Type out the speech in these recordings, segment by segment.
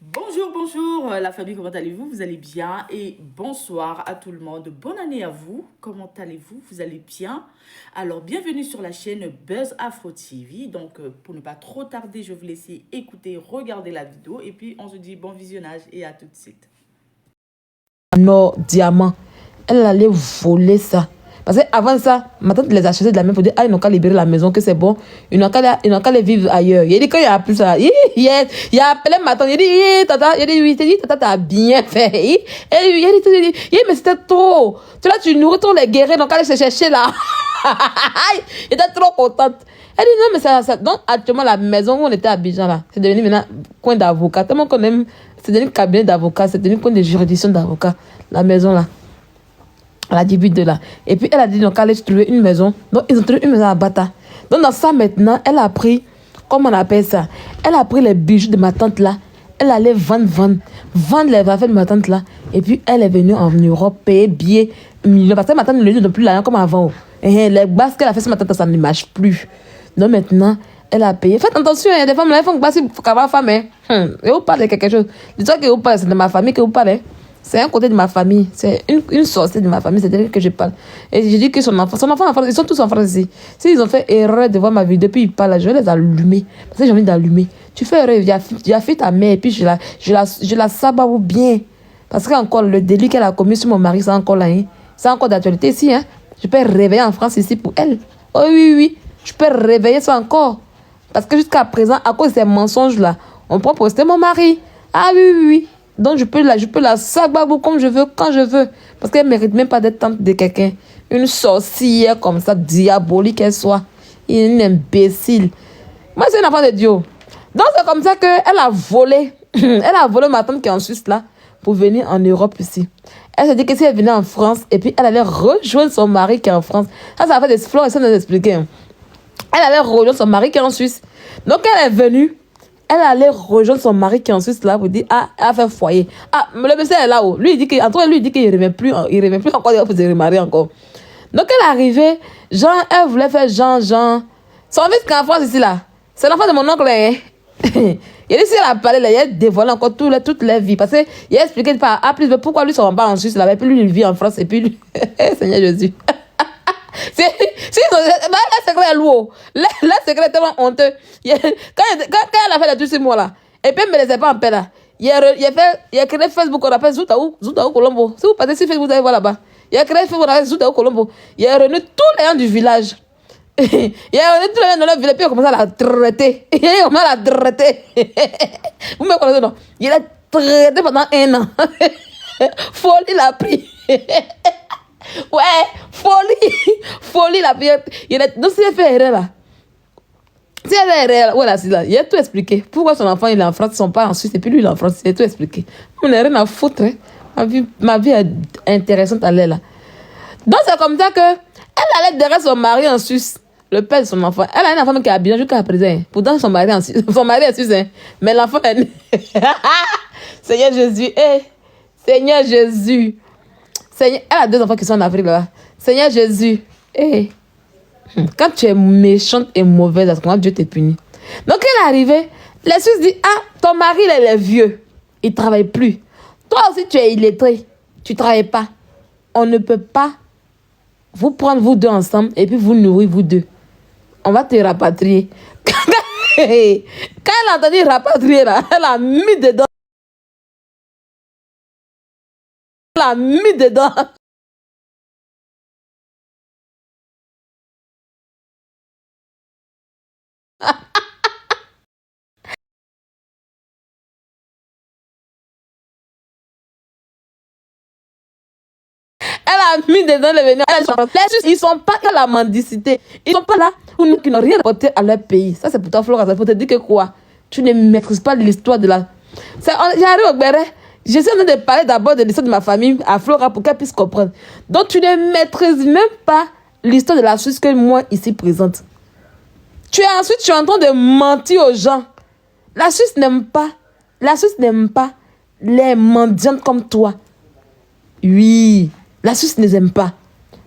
Bonjour, bonjour la famille, comment allez-vous? Vous allez bien? Et bonsoir à tout le monde. Bonne année à vous. Comment allez-vous? Vous allez bien? Alors, bienvenue sur la chaîne Buzz Afro TV. Donc, pour ne pas trop tarder, je vais vous laisser écouter, regarder la vidéo. Et puis, on se dit bon visionnage et à tout de suite. Non, diamant. Elle allait voler ça. Parce qu'avant ça, ma tante les achetait de la main pour dire ah, ils n'ont qu'à libérer la maison, que c'est bon. Ils n'ont qu'à aller vivre ailleurs. Il a dit qu'il n'y a plus ça. Il a appelé ma tante. Il a dit, tata, oui, tata, t'as bien fait. Il a dit, mais c'était trop. Tu là, tu nourris tous les guerriers, donc aller se chercher là. Il était trop contente. Elle dit non, mais ça. Donc, actuellement, la maison où on était à Abidjan là, c'est devenu maintenant coin d'avocat. Tellement qu'on aime, c'est devenu cabinet d'avocat, c'est devenu coin de juridiction d'avocat. La maison là. Elle a dit but de là. Et puis elle a dit donc allez trouver une maison. Donc ils ont trouvé une maison à Bata. Donc dans ça maintenant, elle a pris, comment on appelle ça? Elle a pris les bijoux de ma tante là. Elle allait vendre les affaires de ma tante là. Et puis elle est venue en Europe payer billets millions. Parce que ma tante ne lui donne plus l'argent comme avant. Et les bases qu'elle a fait sur ma tante, ça ne marche plus. Donc maintenant, elle a payé. Faites attention, il y a des femmes là, elles font que il faut qu'avoir femme. Et vous parlez de quelque chose. Dis-toi que vous parlez, c'est de ma famille que vous parlez. C'est un côté de ma famille. C'est une sorcière de ma famille. C'est d'elle que je parle. Et je dis que son enfant en France, ils sont tous en France ici. S'ils ont fait erreur de voir ma vie depuis ils parlent, je vais les allumer. Parce que j'ai envie d'allumer. Tu fais erreur, il a fait ta mère et puis je la sabaou bien. Parce que encore le délit qu'elle a commis sur mon mari, c'est encore là. Hein. C'est encore d'actualité ici. Hein. Je peux réveiller en France ici pour elle. Oh oui. Je peux réveiller ça encore. Parce que jusqu'à présent, à cause de ces mensonges-là, on peut poster mon mari. Ah oui. Donc, je peux la sababou comme je veux, quand je veux. Parce qu'elle ne mérite même pas d'être tante de quelqu'un. Une sorcière comme ça, diabolique qu'elle soit. Une imbécile. Moi, c'est une enfant de Dieu. Donc, c'est comme ça qu'elle a volé. Elle a volé ma tante qui est en Suisse, là, pour venir en Europe ici. Elle s'est dit que si elle venait en France, et puis elle allait rejoindre son mari qui est en France. Ça fait des fleurs et ça nous expliquer. Elle allait rejoindre son mari qui est en Suisse. Donc, elle est venue. Elle allait rejoindre son mari qui est en Suisse là pour dire ah, elle a fait foyer. Ah, mais le monsieur est là-haut. Lui, il dit qu'il ne remet plus encore pour se remarier encore. Donc, elle est arrivée, genre, elle voulait faire genre. Son fils qui est en France ici là, c'est l'enfant de mon oncle. Hein. Il a dit si elle a parlé là, il a dévoilé encore toute leur vie. Parce qu'il a expliqué par A plus B pourquoi lui ne se rend pas en Suisse là, et puis lui, il vit en France et puis lui, Seigneur Jésus. La secret est lourd. La secret est tellement honteux. Quand elle a fait les 12 mois là, et puis elle ne me laissait pas en paix là. Il a créé Facebook, on appelle Zoutaou Colombo. Si vous passez sur Facebook, vous allez voir là-bas. Il a créé Facebook, on appelle Zoutaou Colombo. Il a réuni tous les gens du village. Il a réuni tous les gens dans le village, puis il a commencé à la traiter. Vous me connaissez, non? Il a traité pendant 1 an. Folie, il a pris. Ouais, folie la prière. Donc si elle fait erreur là, si elle fait erreur, voilà, c'est là. Il a tout expliqué. Pourquoi son enfant il est en France, son père en Suisse et puis lui il est en France, il a tout expliqué. On n'a rien à foutre. Hein. Ma vie est intéressante à l'aile là. Donc c'est comme ça que elle allait derrière son mari en Suisse, le père de son enfant. Elle a une enfant qui est habillée jusqu'à présent. Hein. Pourtant son mari est suisse, hein. Mais l'enfant est Seigneur Jésus, Seigneur Jésus. Seigneur, elle a 2 enfants qui sont en Afrique là. Seigneur Jésus, quand tu es méchante et mauvaise, à ce moment Dieu te punit. Donc elle est arrivée, les Suisses disent ah, ton mari il est vieux, il ne travaille plus. Toi aussi tu es illettré, tu ne travailles pas. On ne peut pas vous prendre vous deux ensemble et puis vous nourrir vous deux. On va te rapatrier. Quand elle a entendu rapatrier là, elle a mis dedans. Elle a mis dedans les vénins. Ils ne sont pas dans la mendicité. Ils ne sont pas là pour nous qui n'ont rien apporté à leur pays. Ça, c'est pour toi, Flora. Ça peut te dire que quoi? Tu ne maîtrises pas l'histoire de la... J'arrive au Béret. Je suis en train de parler d'abord de l'histoire de ma famille à Flora pour qu'elle puisse comprendre. Donc, tu ne maîtrises même pas l'histoire de la Suisse que moi, ici, présente. Tu es en train de mentir aux gens. La Suisse n'aime pas les mendiantes comme toi. Oui. La Suisse ne les aime pas.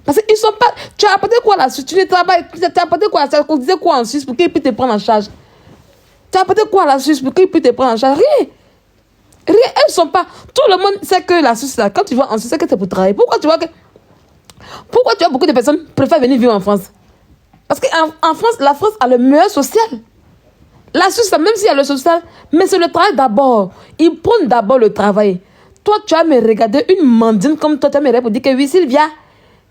Parce qu'ils sont pas... Tu as apporté quoi à la Suisse? Tu ne travailles... Tu as apporté quoi? Tu disais quoi en Suisse pour qu'ils puissent te prendre en charge? Tu as apporté quoi à la Suisse pour qu'ils puissent te prendre en charge? Rien. Rien. Elles ne sont pas. Tout le monde sait que la Suisse, là, quand tu vas en Suisse, c'est que c'est pour travailler. Pourquoi tu vois beaucoup de personnes préfèrent venir vivre en France? Parce qu'en France, la France a le meilleur social. La Suisse, même s'il y a le social, mais c'est le travail d'abord. Ils prennent d'abord le travail. Toi, tu vas me regarder une mandine comme toi, tu vas me regarder pour dire que oui, Sylvia,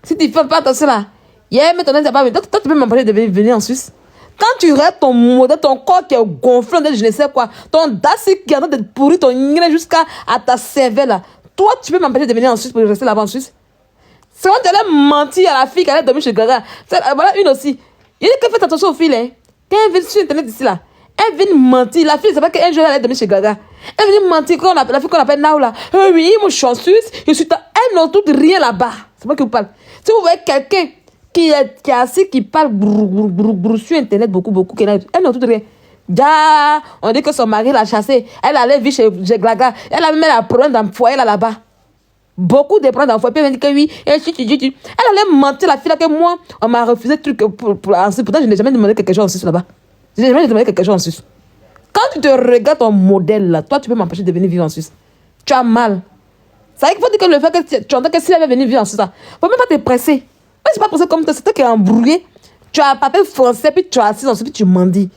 si tu ne fais pas attention là, mais ton pas toi, tu peux m'empêcher de venir en Suisse. Quand tu regardes ton modèle, ton corps qui est gonflé, je ne sais quoi, ton daci qui est en train de pourrir ton ingrédient jusqu'à ta cervelle là, toi, tu peux m'empêcher de venir en Suisse pour rester là-bas en Suisse. C'est quand tu allais mentir à la fille qui allait dormir chez Gaga. Voilà une aussi. Il dit que faites attention aux filles. Hein. Quand elle vient sur Internet ici là, elle vient mentir. La fille, c'est pas qu'un jour elle allait dormir chez Gaga. Elle vient mentir quand la fille qu'on appelle Naoula. Oui, moi je suis en Suisse. Elles n'ont toutes rien là-bas. C'est moi qui vous parle. Si vous voyez quelqu'un qui est assis, qui parle sur Internet beaucoup, elles n'ont toutes rien. On dit que son mari l'a chassée. Elle allait vivre chez Gaga. Elle a même un problème dans le foyer là-bas. Beaucoup de problèmes dans le foyer. Puis elle m'a dit que oui. Elle allait mentir la fille là que moi, on m'a refusé le truc en Suisse. Pourtant, je n'ai jamais demandé quelque chose en Suisse là-bas. Je n'ai jamais demandé quelque chose en Suisse. Quand tu te regardes ton modèle là, toi, tu peux m'empêcher de venir vivre en Suisse. Tu as mal. C'est vrai qu'il faut dire que le fait que tu entends que si elle veut venir vivre en Suisse, il ne faut même pas te presser. Mais c'est pas pressé comme toi, c'est toi qui es embrouillé. Tu as un papier français, puis tu as assis en Suisse, puis tu mendis.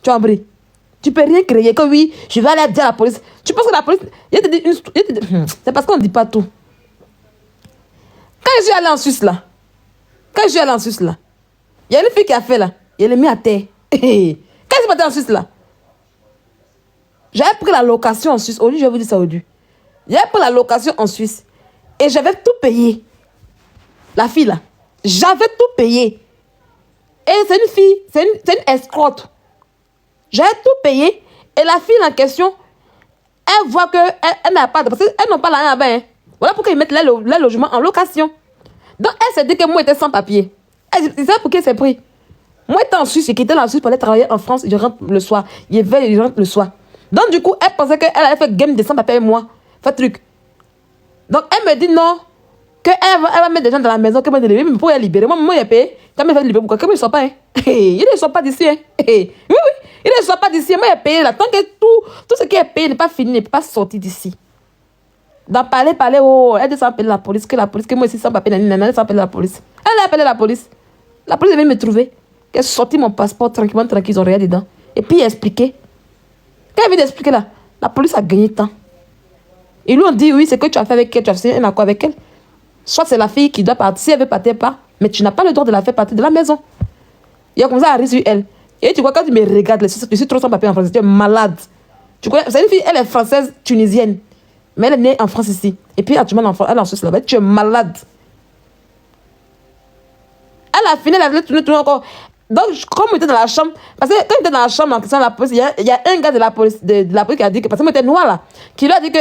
Tu as embrouillé. Tu peux rien créer, que oui, je vais aller dire à la police. Tu penses que la police. C'est parce qu'on ne dit pas tout. Quand je suis allée en Suisse là, il y a une fille qui a fait là, elle est mise à terre. Quand je suis partie en Suisse là, j'avais pris la location en Suisse. Aujourd'hui, je vais vous dire ça aujourd'hui. J'avais pris la location en Suisse et j'avais tout payé. La fille là, j'avais tout payé. Et c'est une fille, c'est une escrotte. J'avais tout payé et la fille en question, elle voit qu'elle n'a pas de... Parce qu'elles n'ont pas l'argent là-bas. Hein. Voilà pourquoi ils mettent leur logement en location. Donc elle s'est dit que moi j'étais sans papier. Elle sait pour qui elle s'est pris. Moi j'étais en Suisse, j'ai quitté la Suisse pour aller travailler en France. Je rentre le soir. Je rentre le soir. Donc du coup, elle pensait qu'elle allait faire game de sans papier avec moi. Fait truc. Donc elle me dit non. Elle va mettre des gens dans la maison, qu'elle va libérer. Mais pour les libérer, moi j'ai payé. Quand elle va libérer, pourquoi? Comme ils ne sont pas. Hein. Ils ne sont pas d'ici. Hein. Oui. Ils ne sont pas d'ici. Moi j'ai payé là. Tant que tout ce qui est payé n'est pas fini, n'est pas sorti d'ici. Dans parler, oh, elle descend appeler la police, que moi aussi sans papier, elle descend appeler la police. Elle a appelé la police. La police est venue me trouver. Elle a sorti mon passeport tranquillement, ils ont rien dedans. Et puis expliqué. Quand elle vient d'expliquer là, la police a gagné temps. Ils lui ont dit, oui, c'est que tu as fait avec elle, tu as fait un accord avec elle. Soit c'est la fille qui doit partir, si elle veut partir, pas. Mais tu n'as pas le droit de la faire partir de la maison. Il a commencé à rire sur elle. Et tu vois, quand tu me regardes, je suis trop sans papier en français, tu es malade. Tu connais, c'est une fille, elle est française, tunisienne. Mais elle est née en France ici. Et puis actuellement, elle est en Suisse là-bas. Tu es malade. Elle a fini, elle a tourné encore. Donc, comme on était dans la chambre, parce que quand on était dans la chambre en question de la police, il y a un gars de la police qui a dit que, parce que moi j'étais noire là, qui lui a dit que,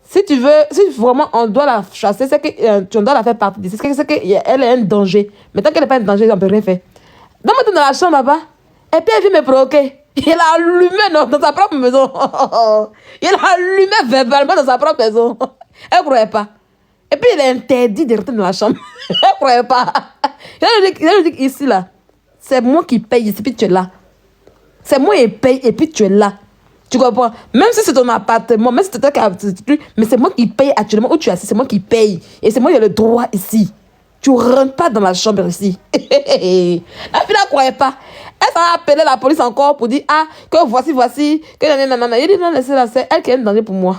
si vraiment on doit la chasser, c'est que tu dois la faire partie d'ici, c'est qu'elle est un danger. Mais tant qu'elle n'est pas un danger, on ne peut rien faire. Donc, moi j'étais dans la chambre là-bas, et puis elle vient me provoquer. Il a allumé dans sa propre maison. Il a allumé verbalement dans sa propre maison. Elle ne croyait pas. Et puis il est interdit de rentrer dans la chambre. Elle ne croyait pas. Il a dit ici là, c'est moi qui paye ici, puis tu es là. C'est moi qui paye et puis tu es là. Tu comprends? Même si c'est ton appartement, même si c'est toi qui as... Mais c'est moi qui paye actuellement où tu es assis, c'est moi qui paye. Et c'est moi qui ai le droit ici. Tu ne rentres pas dans la chambre ici. La fille ne croyait pas. Elle s'est appelée la police encore pour dire, que voici, que nanana. Il dit, non, laissez-la, c'est elle qui est un danger pour moi.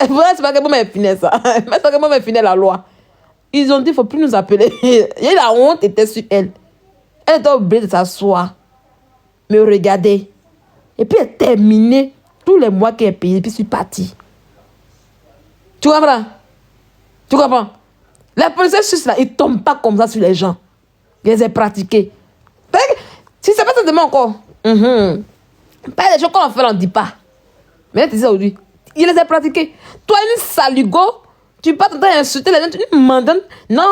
Voilà, c'est pas que moi, je finis ça. Mais c'est que moi, je finis la loi. Ils ont dit, il ne faut plus nous appeler. Et la honte était sur elle. Elle était obligée de s'asseoir. Me regarder. Et puis, elle a terminé tous les mois qu'elle est payée. Et puis, je suis partie. Tu comprends? Tu comprends? Les policiers suisses, là, ils ne tombent pas comme ça sur les gens. Ils les ont pratiqués. Si c'est pas ça demain encore. Pas des choses qu'on fait, on ne dit pas. Mais là, tu dis aujourd'hui. Il les a pratiqués. Toi, une saligo, tu pas t'entendre insulter les gens, tu dis, mandane. Non,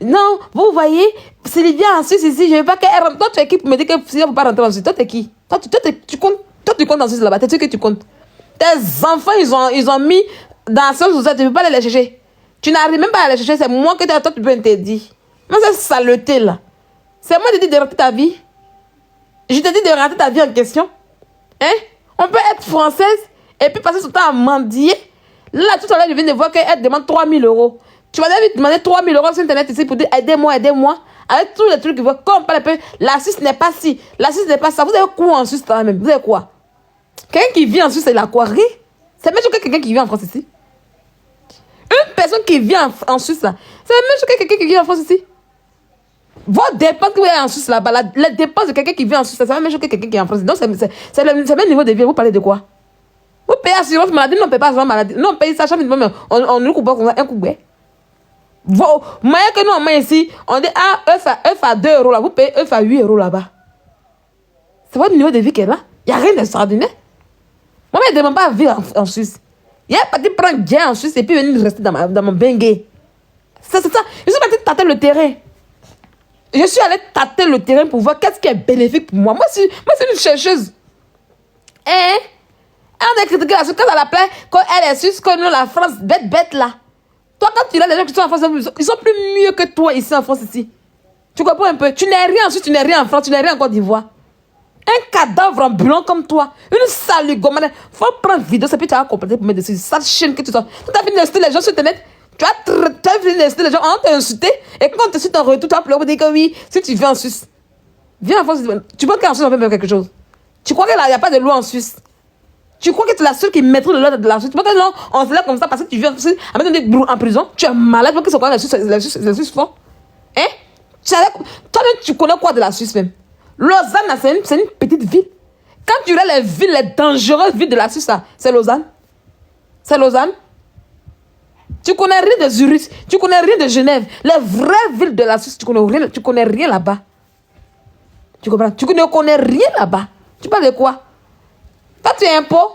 non, vous voyez, Sylvia en Suisse ici, je ne veux pas qu'elle rentre. Toi, tu es qui pour me dire que Sylvia ne peut pas rentrer en Suisse? Toi, tu es qui? Toi, tu comptes en Suisse là-bas. Tu sais que tu comptes. Tes enfants, ils ont mis dans la société, tu ne peux pas aller les chercher. Tu n'arrives même pas à les chercher, c'est moi que toi, tu peux interdire. Mais cette saleté là, c'est moi qui te dis de rentrer ta vie. Je te dis de rentrer ta vie en question. Hein? On peut être française et puis passer son temps à mendier. Là, tout à l'heure, je viens de voir qu'elle demande 3 000 euros. Tu vas lui demander 3 000 euros sur Internet ici pour dire aidez-moi, aidez-moi. Avec tous les trucs qu'il faut. Comme on parle un peu, la Suisse n'est pas ci, la Suisse n'est pas ça. Vous avez quoi en Suisse quand même? Vous avez quoi? Quelqu'un qui vit en Suisse, c'est la quoi? C'est même chose que quelqu'un qui vit en France ici. Une personne qui vit en Suisse, là, c'est la même chose que quelqu'un qui vit en France ici. Vos dépenses que vous avez en Suisse là-bas, les dépenses de quelqu'un qui vit en Suisse, c'est la même chose que quelqu'un qui est en France. Donc, c'est le même niveau de vie. Vous parlez de quoi? Vous payez assurance maladie, non, on ne paye pas assurance maladie. Non, on paye ça chaque minimum, mais on nous coupe comme ça, un coup. Moyen que nous, on met ici, on dit, ah, œuf à 2 euros là, vous payez œuf à 8 euros là-bas. C'est votre niveau de vie qui est là. Il n'y a rien d'extraordinaire. Moi, je ne demande pas à vivre en Suisse. Il y a pas de prendre bien en Suisse et puis venir rester dans mon bengue. C'est ça. Je suis parti tâter le terrain. Je suis allé tâter le terrain pour voir qu'est-ce qui est bénéfique pour moi. Moi, c'est une chercheuse. Hein? On a critiqué la Suisse quand elle appelait, quand elle est suisse, quand nous, la France, bête là. Toi, quand tu as des gens qui sont en France, ils sont plus mieux que toi ici en France, ici. Tu comprends un peu? Tu n'es rien en Suisse, tu n'es rien en France, tu n'es rien en Côte d'Ivoire. Un cadavre ambulant comme toi, une saligomane. Faut prendre vidéo, c'est puis tu vas compléter pour mettre dessus. Sale chienne que tu sors. Tu as fini d'insulter les gens sur Internet. Tu as fini d'insulter les gens, on t'a insulté. Et quand tu insultes en retour, tu vas pleurer pour dire que oui, si tu viens en Suisse. Viens en France, tu penses qu'en Suisse on peut faire quelque chose? Tu crois qu'il n'y a pas de loi en Suisse? Tu crois que tu es la seule qui maîtrise le loi de la Suisse? Tu penses que non, on se lève comme ça parce que tu viens à mettre des en prison? Tu es malade, tu penses que c'est quoi la Suisse font? Hein? Toi-même, tu connais quoi de la Suisse même? Lausanne, c'est une petite ville. Quand tu regardes les villes, les dangereuses villes de la Suisse, c'est Lausanne. C'est Lausanne. Tu connais rien de Zurich, tu connais rien de Genève. Les vraies villes de la Suisse, tu connais rien là-bas. Tu comprends? Tu ne connais rien là-bas. Tu parles de quoi? Toi, tu es impôt.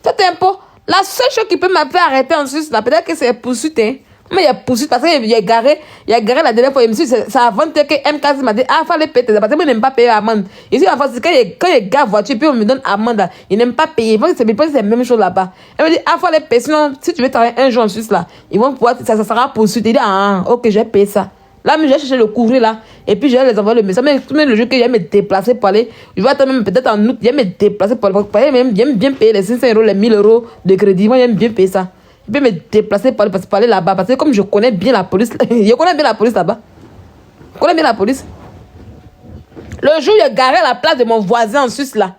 Toi, tu es impôt. La seule chose qui peut m'appeler arrêter en Suisse, là, peut-être que c'est poursuite. Hein. Mais il y a poursuite parce qu'il y a garé la dernière fois. C'est avant que MKZ m'a dit, ah, il fallait payer. Parce que moi, je n'aime pas payer l'amende. Ici, en France, quand il gare voiture, puis on me donne amende, il n'aime pas payer. Moi, c'est la même chose là-bas. Elle me dit, ah, il fallait payer. Sinon, si tu veux travailler un jour en Suisse, là, ils vont pouvoir, ça sera poursuite. Il dit, ah, ok, je vais payer ça. Là, je vais chercher le courrier là. Et puis, je vais les envoyer le message. Mais le jour que je vais me déplacer pour aller, je vais attendre même peut-être en août, je vais me déplacer pour aller. J'aime bien payer les 500 euros, les 1000 euros de crédit. Moi, j'aime bien payer ça. Je vais me déplacer pour aller là-bas. Parce que comme je connais bien la police, je connais bien la police là-bas. Je connais bien la police. Le jour où j'ai garé à la place de mon voisin en Suisse là,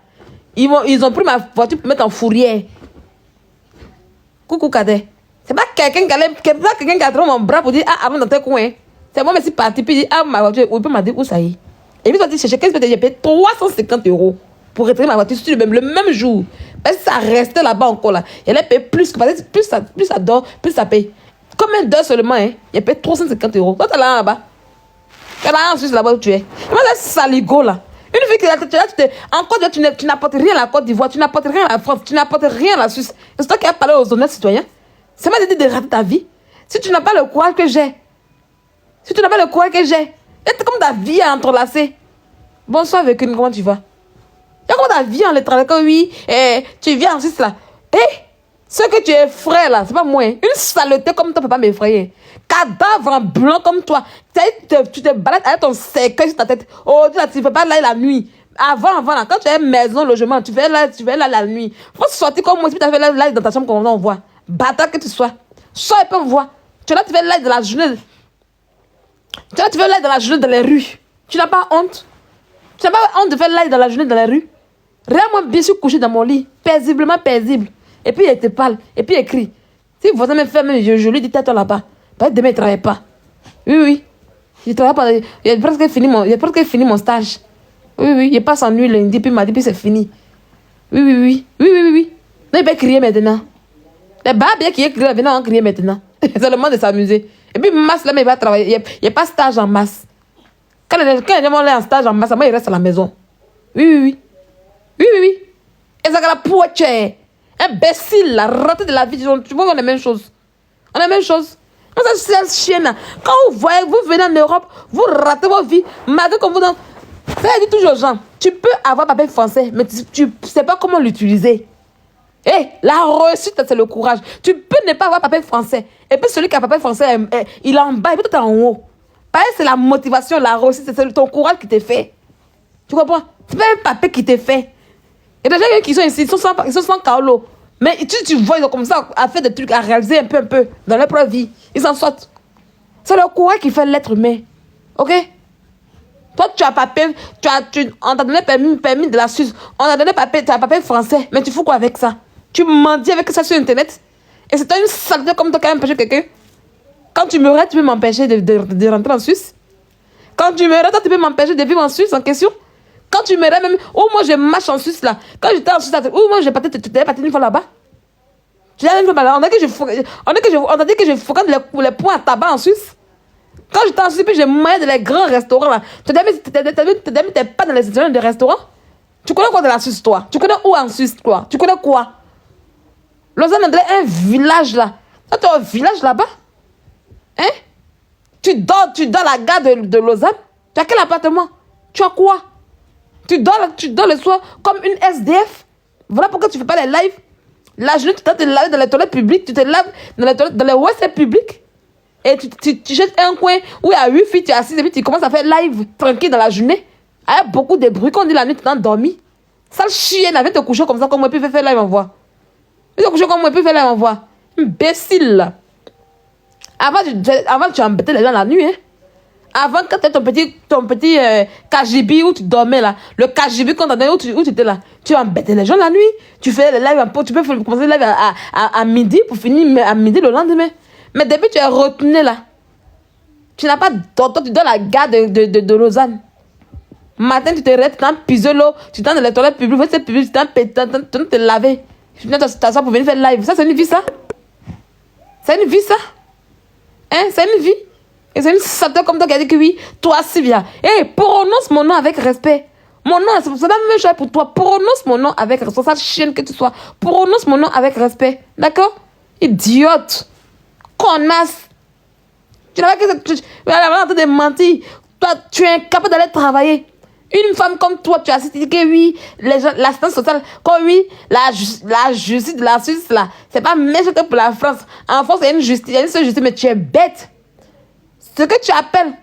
ils ont pris ma voiture pour mettre en fourrière. Coucou Cadet. C'est pas quelqu'un qui a trouvé mon bras pour dire, ah, avant dans tel coin. C'est moi, mais c'est parti. Puis il dit, ah, ma voiture, il m'a dit où ça y est. Et puis, il dit, chercher 15 minutes, j'ai payé 350 euros pour retirer ma voiture sur le même jour. Parce que ça restait là-bas encore là. Il allait payer plus. Parce que plus ça dort, plus ça paye. Combien d'heures seulement, hein? Il a payé 350 euros. Toi, t'es là-bas. T'es là en Suisse, là-bas où tu es. Moi, c'est saligo là. Une fille qui est là, encore, tu n'apportes rien à la Côte d'Ivoire, tu n'apportes rien à la France, tu n'apportes rien à la Suisse. C'est toi qui as parlé aux honnêtes citoyens. C'est moi qui dit de rater ta vie. Si tu n'as pas le courage que j'ai, c'est comme ta vie à entrelacer. Bonsoir avec une, comment tu vas? C'est comme ta vie en entrelacer, oui, tu viens en Suisse là. Ce que tu effraies là, c'est pas moi. Une saleté comme toi peut pas m'effrayer. Cadavre en blanc comme toi. Tu te balades avec ton cercueil sur ta tête. Oh, tu ne fais pas là la nuit. Avant là, quand tu as une maison, logement, tu fais là la nuit. Faut sortir comme moi si tu as fait là dans ta chambre comme on voit. Bâtard que tu sois. Sors et puis on voit. Tu fais là de la journée. Tu fais live dans la journée dans les rues. Tu n'as pas honte? Tu n'as pas honte de faire live dans la journée dans les rues? Regarde-moi bien sûr couché dans mon lit, paisiblement paisible. Et puis il te parle, et puis il écrit. Si vous voisin me fait même, je lui dis tais-toi là-bas. Parce que demain il ne travaille pas. Oui. Il ne travaille pas. Il a presque fini mon stage. Oui. Il passe en nuit lundi, puis il m'a dit, puis c'est fini. Oui. Non, il va crier maintenant. Les babes qui écrivent, venez en crier maintenant. C'est le moment de s'amuser. Et puis, masse, là, mais il va travailler. Il n'y a pas stage en masse. Quand les gens vont aller en stage en masse, moi, il reste à la maison. Oui. Et ça, la poitre, imbécile, la raté de la vie. Tu vois, on a la même chose. Moi, c'est chienne. Quand vous voyez, vous venez en Europe, vous ratez vos vies. Malgré que vous dans. Ça dit toujours aux gens, tu peux avoir papier français, mais tu ne sais pas comment l'utiliser. La réussite, c'est le courage. Tu peux ne pas avoir papier français. Et puis celui qui a papier français, il est en bas, et puis toi, tu es en haut. Pareil, c'est la motivation, la réussite, c'est ton courage qui te fait. Tu comprends? C'est pas un papier qui te fait. Il y a des gens qui sont ici, ils sont sans Kaolo. Mais tu vois, ils ont commencé à faire des trucs, à réaliser un peu dans leur propre vie. Ils en sortent. C'est le courage qui fait l'être humain. Ok? Toi, tu as papier, on t'a donné permis de la Suisse. On t'a donné papier, tu as papier français. Mais tu fous quoi avec ça? Tu mendis avec ça sur Internet. Et c'est une saleté comme toi qui a empêché quelqu'un. Quand tu meurais, tu peux m'empêcher de rentrer en Suisse. Quand tu meurais, toi, tu peux m'empêcher de vivre en Suisse en question. Quand tu meurais même, ou moi je marche en Suisse là. Quand j'étais en Suisse, ou moi j'ai parti une fois là-bas. On a dit que je fréquente les points à tabac en Suisse. Quand j'étais en Suisse, puis j'ai mangé dans les grands restaurants là. Tu n'es pas dans les restaurants. Tu connais quoi de la Suisse, toi? Tu connais où en Suisse, toi? Tu connais quoi? Lausanne, on dirait un village là. Toi, tu es un village là-bas? Hein? Tu dors à la gare de Lausanne? Tu as quel appartement? Tu as quoi? Tu dors le soir comme une SDF? Voilà pourquoi tu ne fais pas les lives. La journée, tu te laver dans les toilettes publiques, tu te laves dans les WC publics. Et tu jettes un coin où il y a 8 filles, tu es assis et puis tu commences à faire live tranquille dans la journée. Avec beaucoup de bruit, quand on dit la nuit, tu t'es endormi. Sale chienne, avec te coucher comme ça, comme moi, puis faire live en voix. Tu te coucher comme moi, puis faire live en voix. Imbécile, là. Avant, tu embêtais les gens la nuit, hein. Avant, quand tu as ton petit KGB où tu dormais là, le KGB quand où tu étais là, tu embêtais les gens la nuit. Tu fais le live tu peux commencer le live à midi pour finir à midi le lendemain. Mais depuis tu es retenu là, tu n'as pas toi tu donnes la gare de Lausanne. Matin tu te réveilles, tu t'en pises l'eau, tu t'en dans les toilettes publiques, tu t'en te laver. Tu viens t'asseoir pour venir faire live. Ça c'est une vie ça? C'est une vie ça? Hein? C'est une vie? Et c'est une saleté comme toi qui a dit que oui, toi Sylvia. Hey, prononce mon nom avec respect. Mon nom, c'est la même chose pour toi. Prononce mon nom avec respect. Sale chienne que tu sois. Prononce mon nom avec respect. D'accord? Idiote. Connasse. Tu n'as pas en train de mentir. Toi, tu es incapable d'aller travailler. Une femme comme toi, tu as dit que oui, l'assistance sociale, comme oui, la justice de la Suisse, là, c'est pas méchant que pour la France. En France, il y a une justice, il y a une seule justice, mais tu es bête. Ce que tu appelles,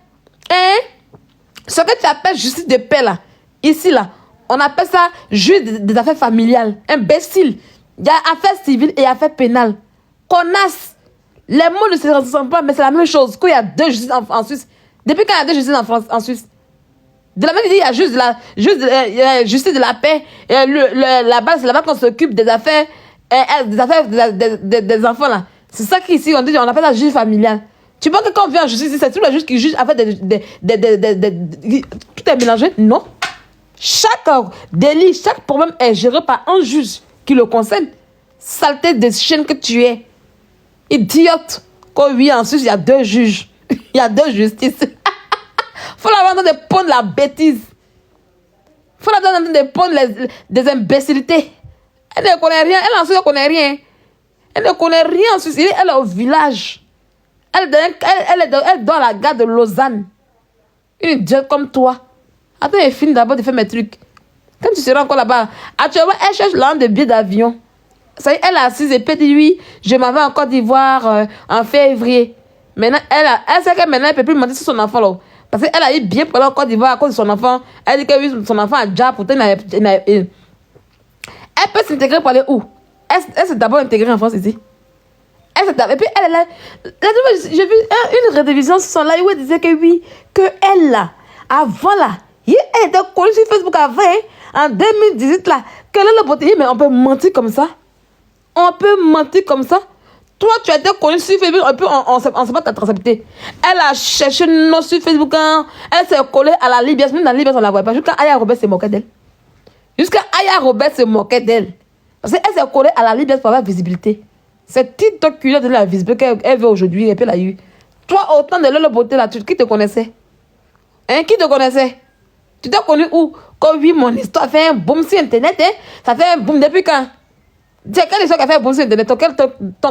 justice de paix là, ici là, on appelle ça juge des affaires familiales. Imbécile. Il y a affaires civiles et affaires pénales. Connasse. Les mots ne se ressemblent pas, mais c'est la même chose. Qu'il y a deux justices en Suisse. Depuis quand il y a deux justices en Suisse? De la même idée, il y a juste la justice de la paix. Et la base, c'est là-bas qu'on s'occupe des affaires, des enfants là. C'est ça qu'ici on dit, on appelle ça juge familial. Tu penses que quand on vient en justice, c'est tout le juge qui juge avec tout est mélangé? Non. Chaque délit, chaque problème est géré par un juge qui le concerne. Saleté de chienne que tu es. Idiote. Quand oui, en Suisse, il y a deux juges. Il y a deux justices. Faut la vendre de pondre la bêtise. Faut la vendre de pondre des imbécilités. Elle ne connaît rien. Elle en Suisse, elle ne connaît rien. Elle ne connaît rien en Suisse. Elle est au village. Elle dort à la gare de Lausanne. Une idiote comme toi. Attends, elle finit d'abord de faire mes trucs. Quand tu seras encore là-bas, actuellement, elle cherche l'an de billet d'avion. Ça y est, elle est assise et puis dit oui, je m'en vais en Côte d'Ivoire en février. Maintenant, elle sait que maintenant, elle ne peut plus mentir sur son enfant là. Parce qu'elle a eu bien pour aller en Côte d'Ivoire à cause de son enfant. Elle dit que oui, son enfant a déjà pourtant elle peut s'intégrer pour aller où? Elle s'est d'abord intégrée en France ici. Et puis elle est là. J'ai vu une révision sur son live où elle disait que oui, que elle là, avant là, elle était connue sur Facebook avant, en 2018 là, qu'elle a le beauté. Mais on peut mentir comme ça? On peut mentir comme ça? Toi, tu as été connue sur Facebook, on ne sait pas ta traçabilité. Elle a cherché nos sur Facebook, elle s'est collée à la Libye, même dans la Libye, on ne la voit pas. Jusqu'à Aya Robert se moquait d'elle. Parce qu'elle s'est collée à la Libye pour avoir visibilité. C'est TikTok qui lui a donné la visibilité qu'elle veut aujourd'hui et puis elle a eu. Toi, autant de l'eau beauté là, qui te connaissait? Hein, qui te connaissait? Tu t'es connu où? Quand oui, mon histoire fait un boom sur Internet, hein? Ça fait un boom depuis quand? C'est quelle histoire qui a fait un boom sur Internet? Ton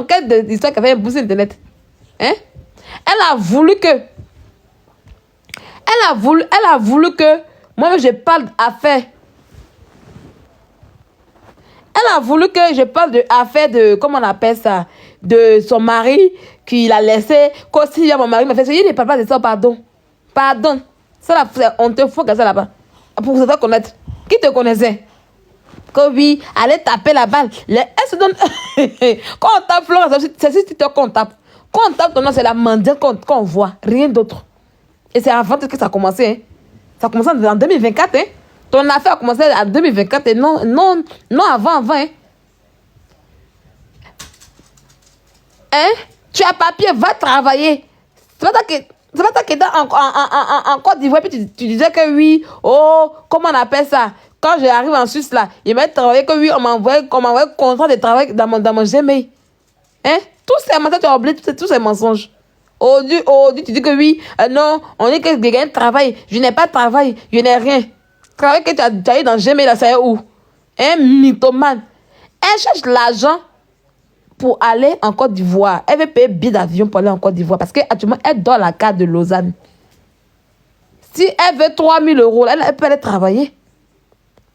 quelle histoire qui a fait un boom sur Internet? Hein? Elle a voulu que moi je parle d'affaires. Elle a voulu que je parle de comment on appelle ça, de son mari qui l'a laissé. Quand si mon mari m'a fait ça, il ne parle pas de ça, pardon. Ça, on te faut que ça là-bas. Pour se faire connaître. Qui te connaissait? Que oui, allez taper la balle. Elle se donne... Quand on tape Florence, c'est si tu te qu'on tape. Quand on tape ton nom, c'est la mendiante qu'on voit. Rien d'autre. Et c'est avant que ça a commencé. Hein. Ça a commencé en 2024. Hein. Ton affaire a commencé en 2024. Et non avant. Hein. Hein? Tu as papier, va travailler. C'est pas ça que en Côte d'Ivoire, puis tu disais que oui, oh, comment on appelle ça? Quand j'arrive en Suisse, là, il m'a travaillé que oui, on m'a envoyé contrat de travail dans mon Gmail. Hein? Tous ces mensonges, tu as oublié tous ces mensonges. Aujourd'hui, tu dis que oui, non, on dit que les gars travaillent. Je n'ai pas de travail, je n'ai rien. Travail que tu as eu dans Gmail, là, c'est où? Hein, mythomane. Elle cherche l'argent pour aller en Côte d'Ivoire. Elle veut payer billet d'avion pour aller en Côte d'Ivoire parce qu'actuellement, elle dort la carte de Lausanne. Si elle veut 3 000 euros, elle peut aller travailler.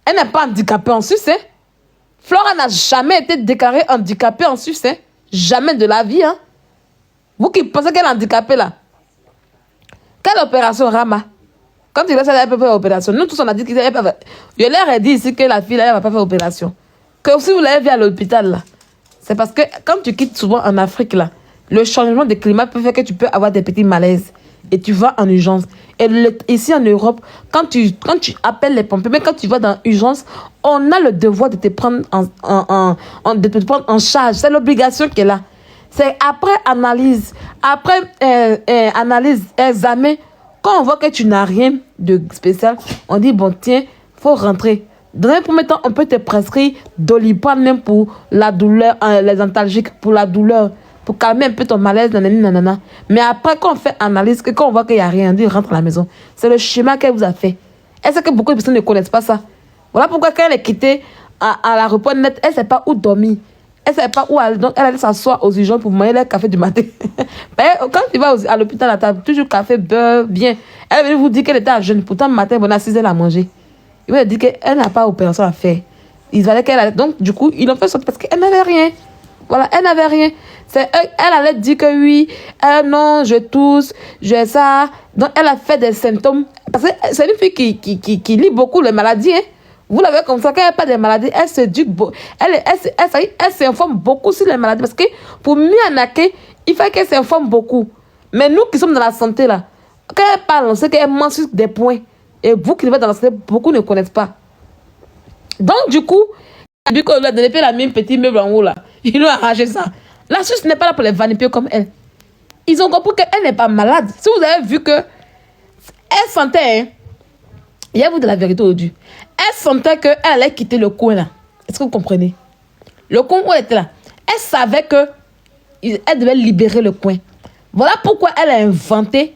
Elle n'est pas handicapée en Suisse. Hein? Flora n'a jamais été déclarée handicapée en Suisse. Hein? Jamais de la vie. Hein? Vous qui pensez qu'elle est handicapée là. Quelle opération, Rama? Quand il reste, elle peut faire opération. Nous tous, on a dit qu'elle peut faire. Je leur ai dit ici que la fille, elle ne va pas faire opération. Que si vous l'avez vue à l'hôpital là, c'est parce que quand tu quittes souvent en Afrique, là, le changement de climat peut faire que tu peux avoir des petits malaises. Et tu vas en urgence. Et ici en Europe, quand tu appelles les pompiers, mais quand tu vas dans l'urgence, on a le devoir de te prendre en charge. C'est l'obligation qui est là. C'est après analyse, examen, quand on voit que tu n'as rien de spécial, on dit, bon, tiens, il faut rentrer. Dans un premier temps, on peut te prescrire Doliprane même pour la douleur, les antalgiques pour la douleur, pour calmer un peu ton malaise, nanana. Mais après, quand on fait analyse, quand on voit qu'il n'y a rien, on dit rentre à la maison. C'est le schéma qu'elle vous a fait. Est-ce que beaucoup de personnes ne connaissent pas ça? Voilà pourquoi quand elle est quittée à l'aéroport net, elle ne sait pas où dormir. Elle ne sait pas où aller. Donc, elle allait s'asseoir aux urgences pour manger le café du matin. Quand tu vas à l'hôpital, tu as toujours café, beurre, bien. Elle veut vous dire qu'elle était à jeûne. Pourtant, le matin, à 6 h, elle a mangé. Il va dire qu'elle n'a pas d'opération à faire. Il fallait qu'elle allait. Donc, du coup, ils l'ont fait sortir parce qu'elle n'avait rien. Voilà, elle n'avait rien. Elle allait dire que oui, non, je tousse, j'ai ça. Donc, elle a fait des symptômes. Parce que c'est une fille qui lit beaucoup les maladies. Hein. Vous l'avez comme ça, quand elle n'a pas de maladies, elle s'éduque. Elle s'informe beaucoup sur les maladies. Parce que pour mieux en acquérir, il faut qu'elle s'informe beaucoup. Mais nous qui sommes dans la santé, là, quand elle parle, on sait qu'elle mentionne des points. Et vous qui êtes dans la santé, beaucoup ne connaissent pas. Donc, du coup, vu qu'on lui a donné la même petit meuble en haut, là, ils lui ont arraché ça. La Suisse n'est pas là pour les vanipiers comme elle. Ils ont compris qu'elle n'est pas malade. Si vous avez vu que elle sentait, hein, il y a vous de la vérité aujourd'hui. Elle sentait qu'elle allait quitter le coin, là. Est-ce que vous comprenez? Le coin où elle était là. Elle savait que elle devait libérer le coin. Voilà pourquoi elle a inventé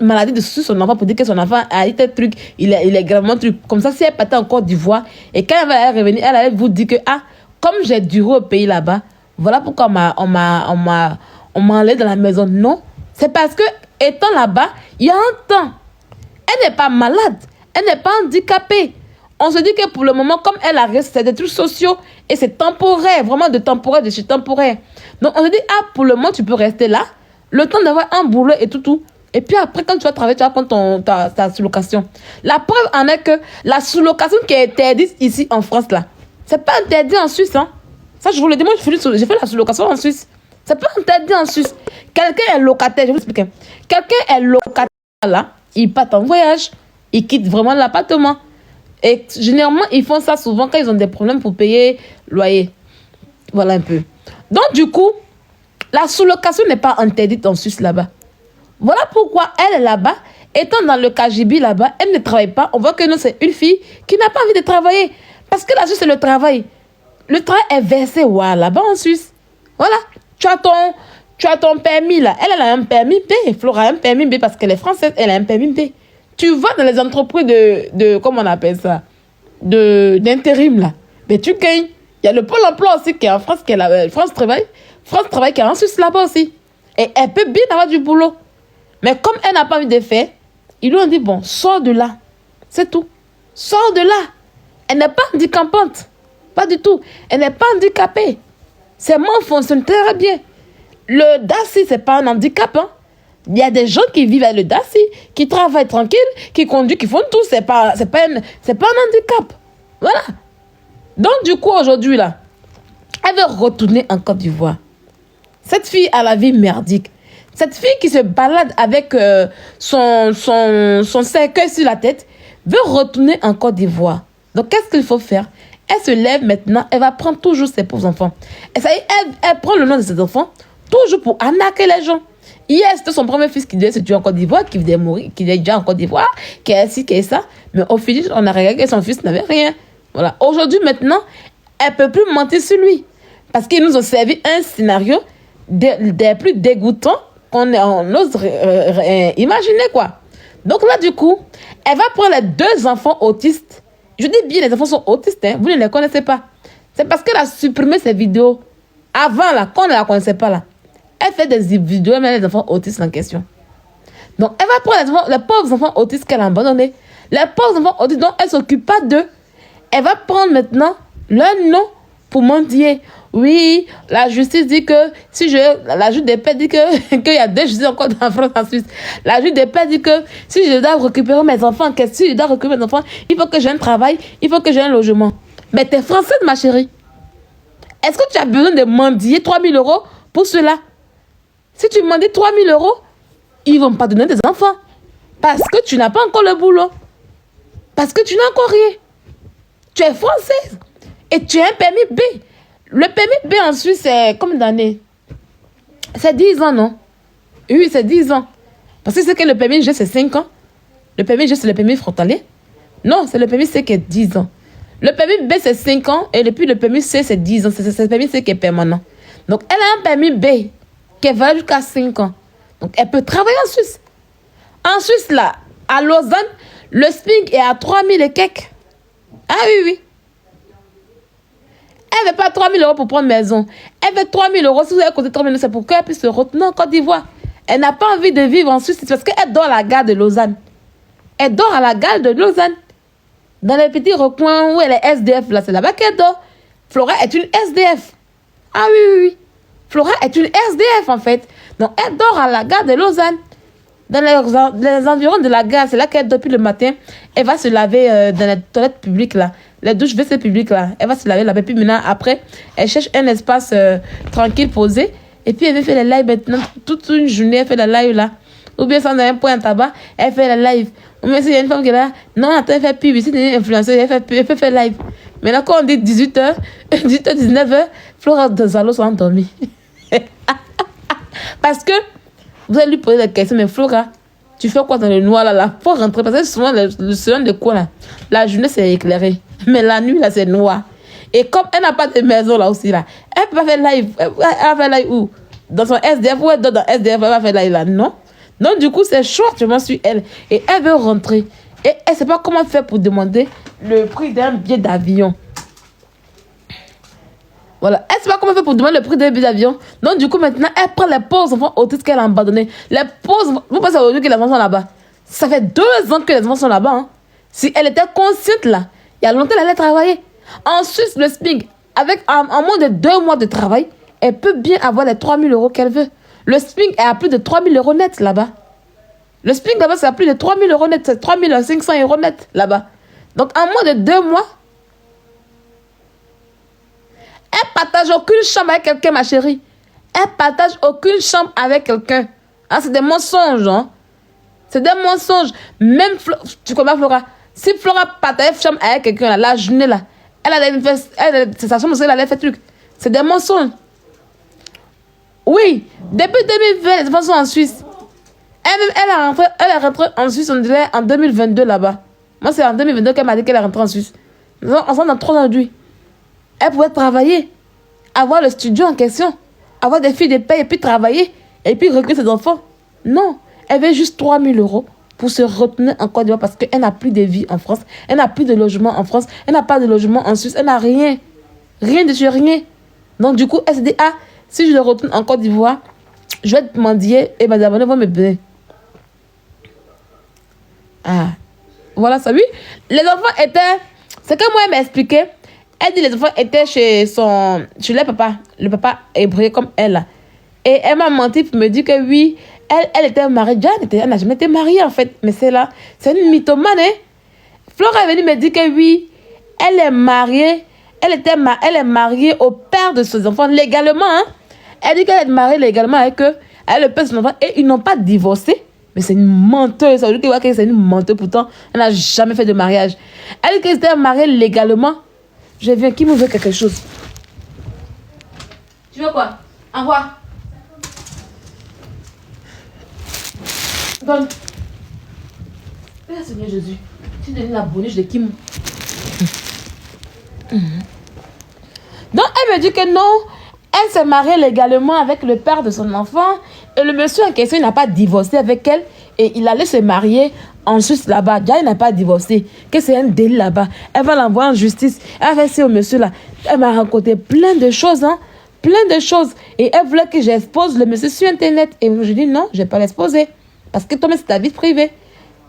maladie de son enfant pour dire que son enfant a eu tel truc, il est gravement truc. Comme ça, si elle partait en Côte d'Ivoire et quand elle va revenir, elle allait vous dire que, comme j'ai duré au pays là-bas, voilà pourquoi on m'a enlevé dans la maison. Non, c'est parce que, étant là-bas, il y a un temps. Elle n'est pas malade, elle n'est pas handicapée. On se dit que pour le moment, comme elle a resté, c'est des trucs sociaux et c'est temporaire, vraiment de temporaire, de chez temporaire. Donc on se dit, pour le moment, tu peux rester là, le temps d'avoir un boulot et tout. Et puis après, quand tu vas travailler, tu vas prendre ta sous-location. La preuve en est que la sous-location qui est interdite ici en France, là, c'est pas interdit en Suisse. Hein. Ça, je vous le dis, moi, j'ai fait la sous-location en Suisse. C'est pas interdit en Suisse. Quelqu'un est locataire, je vais vous expliquer. Quelqu'un est locataire, là, il part en voyage, il quitte vraiment l'appartement. Et généralement, ils font ça souvent quand ils ont des problèmes pour payer loyer. Voilà un peu. Donc, du coup, la sous-location n'est pas interdite en Suisse, là-bas. Voilà pourquoi elle est là-bas, étant dans le KGB là-bas, elle ne travaille pas. On voit que non, c'est une fille qui n'a pas envie de travailler. Parce que la Suisse, c'est le travail. Le travail est versé là-bas en Suisse. Voilà. Tu as ton permis là. Elle a un permis B. Flora a un permis B parce qu'elle est française. Elle a un permis B. Tu vas dans les entreprises de comment on appelle ça, d'intérim là. Mais tu gagnes. Il y a le Pôle emploi aussi qui est en France, qui est là. France Travail qui est en Suisse là-bas aussi. Et elle peut bien avoir du boulot. Mais comme elle n'a pas envie de faire, ils lui ont dit, bon, sors de là. C'est tout. Sors de là. Elle n'est pas handicapante. Pas du tout. Elle n'est pas handicapée. Ses mains fonctionnent très bien. Le DACI, ce n'est pas un handicap. Hein. Il y a des gens qui vivent avec le DACI, qui travaillent tranquille, qui conduisent, qui font tout. C'est pas un handicap. Voilà. Donc, du coup, aujourd'hui, là, elle veut retourner en Côte d'Ivoire. Cette fille a la vie merdique. Cette fille qui se balade avec son cercueil sur la tête veut retourner en Côte d'Ivoire. Donc, qu'est-ce qu'il faut faire? Elle se lève maintenant, elle va prendre toujours ses pauvres enfants. Et ça y est, elle prend le nom de ses enfants, toujours pour arnaquer les gens. Hier, c'était son premier fils qui devait se tuer en Côte d'Ivoire, qui devait mourir, qui est déjà en Côte d'Ivoire, qui est ci, qui est ça. Mais au final, on a regardé que son fils n'avait rien. Voilà. Aujourd'hui, maintenant, elle ne peut plus mentir sur lui. Parce qu'ils nous ont servi un scénario des plus dégoûtants qu'on ose imaginer, quoi. Donc là, du coup, elle va prendre les 2 enfants autistes. Je dis bien, les enfants sont autistes, hein. Vous ne les connaissez pas. C'est parce qu'elle a supprimé ces vidéos. Avant, là, quand on ne la connaissait pas, là. Elle fait des vidéos, mais les enfants autistes en question. Donc, elle va prendre les pauvres enfants autistes qu'elle a abandonnés. Les pauvres enfants autistes dont elle ne s'occupe pas d'eux. Elle va prendre maintenant leur nom pour mendier. Oui, la justice dit que la juge des paix dit qu'il y a 2 justices encore en France, en Suisse. La juge des paix dit que si je dois récupérer mes enfants, si je dois récupérer mes enfants, il faut que j'ai un travail, il faut que j'ai un logement. Mais tu es française, ma chérie. Est-ce que tu as besoin de mendier 3 000 € pour cela? Si tu mendies 3 000 €, ils ne vont pas donner des enfants. Parce que tu n'as pas encore le boulot. Parce que tu n'as encore rien. Tu es française. Et tu as un permis B. Le permis B en Suisse, c'est combien d'années? C'est 10 ans, non? Oui, c'est 10 ans. Parce que c'est que le permis G, c'est 5 ans. Le permis G, c'est le permis frontalier. Non, c'est le permis C qui est 10 ans. Le permis B, c'est 5 ans. Et puis le permis C, c'est 10 ans. C'est le permis C qui est permanent. Donc, elle a un permis B qui est valable jusqu'à 5 ans. Donc, elle peut travailler en Suisse. En Suisse, là, à Lausanne, le SMIC est à 3 000 et quelques. Ah oui, oui. Elle ne veut pas 3 000 € pour prendre maison. Elle veut 3 000 €. Si vous avez côté 3 000 €, c'est pour qu'elle puisse se retourner en Côte d'Ivoire. Elle n'a pas envie de vivre en Suisse. C'est parce qu'elle dort à la gare de Lausanne. Elle dort à la gare de Lausanne. Dans les petits recoins où elle est SDF, là, c'est là-bas qu'elle dort. Flora est une SDF. Ah oui, oui, oui. Flora est une SDF, en fait. Donc, elle dort à la gare de Lausanne. Dans les environs de la gare, c'est là qu'elle dort depuis le matin. Elle va se laver dans les toilettes publiques, là. Les douches WC publiques, là. Elle va se laver là-bas. Puis maintenant, après, elle cherche un espace tranquille, posé. Et puis, elle veut faire les lives maintenant. Toute une journée, elle fait les lives, là. Ou bien, sans un point en tabac, elle fait les lives. Ou bien, s'il y a une femme qui est là, non, attends, elle fait pub. Si tu es influenceuse, elle fait live. Maintenant, quand on dit 18h, 18h, 19h, Flora de Zalo sont endormies. Parce que vous allez lui poser la question, mais Flora, tu fais quoi dans le noir là? Faut rentrer. Parce que souvent, le salon de quoi là? La journée, c'est éclairé. Mais la nuit, là, c'est noir. Et comme elle n'a pas de maison là aussi, là, elle peut pas faire live. Elle va faire live où? Dans son SDF, ou elle dort dans SDF, elle va faire live là. Non. Donc, du coup, c'est chaud, je m'en suis elle. Et elle veut rentrer. Et elle ne sait pas comment faire pour demander le prix d'un billet d'avion. Voilà. Elle ne sait pas comment faire pour demander le prix d'un billet d'avion. Donc, du coup, maintenant, elle prend les pauvres enfants autistes qu'elle a abandonnés. Les pauvres. Vous pensez aujourd'hui que les enfants sont là-bas? Ça fait 2 ans que les enfants sont là-bas. Hein. Si elle était consciente, là, il y a longtemps, elle allait travailler. En Suisse, le SMIC, avec en moins de 2 mois de travail, elle peut bien avoir les 3 000 € qu'elle veut. Le SMIC est à plus de 3 000 € net là-bas. Le SMIC là-bas, c'est à plus de 3 000 € net. C'est 3 500 € net là-bas. Donc, en moins de 2 mois, elle partage aucune chambre avec quelqu'un, ma chérie. Elle partage aucune chambre avec quelqu'un. Hein, c'est des mensonges. Hein. C'est des mensonges. Même, tu connais Flora? Si Flora partage chambre avec quelqu'un, la journée, là, c'est sa chambre, elle allait faire truc. C'est des mensonges. Oui, depuis 2020, les enfants sont en Suisse. Elle est rentrée en Suisse, on dirait, en 2022 là-bas. Moi, c'est en 2022 qu'elle m'a dit qu'elle est rentrée en Suisse. On s'en a 3 ans aujourd'hui. Elle pouvait travailler, avoir le studio en question, avoir des filles de paix et puis travailler, et puis recruter ses enfants. Non, elle veut juste 3 000 € pour se retenir en Côte d'Ivoire parce qu'elle n'a plus de vie en France, elle n'a plus de logement en France, elle n'a pas de logement en Suisse, elle n'a rien. Rien de chez rien. Donc, du coup, elle se dit, ah, si je le retourne en Côte d'Ivoire, je vais te mendier et mes abonnés vont me payer. Ah, voilà ça, oui. Les enfants étaient... C'est que moi, elle m'a expliqué. Elle dit les enfants étaient chez le papa hébreu comme elle. Et elle m'a menti pour me dire que oui, elle était mariée. Elle n'a jamais été mariée en fait. Mais c'est là, c'est une mythomane. Hein? Flora est venue me dire que oui, elle est mariée. elle est mariée au père de ses enfants légalement. Hein. Elle dit qu'elle est mariée légalement avec eux, elle le père de ses enfants, et ils n'ont pas divorcé. Mais c'est une menteuse. Ça veut dire que c'est une menteuse. Pourtant, elle n'a jamais fait de mariage. Elle dit qu'elle était mariée légalement. Je viens, qui me veut quelque chose? Tu veux quoi? Envoie. Donne. Père Seigneur Jésus, tu donnes la boniche de Kim. Donc, elle me dit que non, elle s'est mariée légalement avec le père de son enfant. Et le monsieur en question, il n'a pas divorcé avec elle. Et il allait se marier en Suisse là-bas. Déjà, il n'a pas divorcé. Que c'est un délit là-bas. Elle va l'envoyer en justice. Elle va essayer au monsieur là. Elle m'a raconté plein de choses, hein. Plein de choses. Et elle voulait que j'expose le monsieur sur Internet. Et je dis non, je ne vais pas l'exposer. Parce que toi, c'est ta vie privée.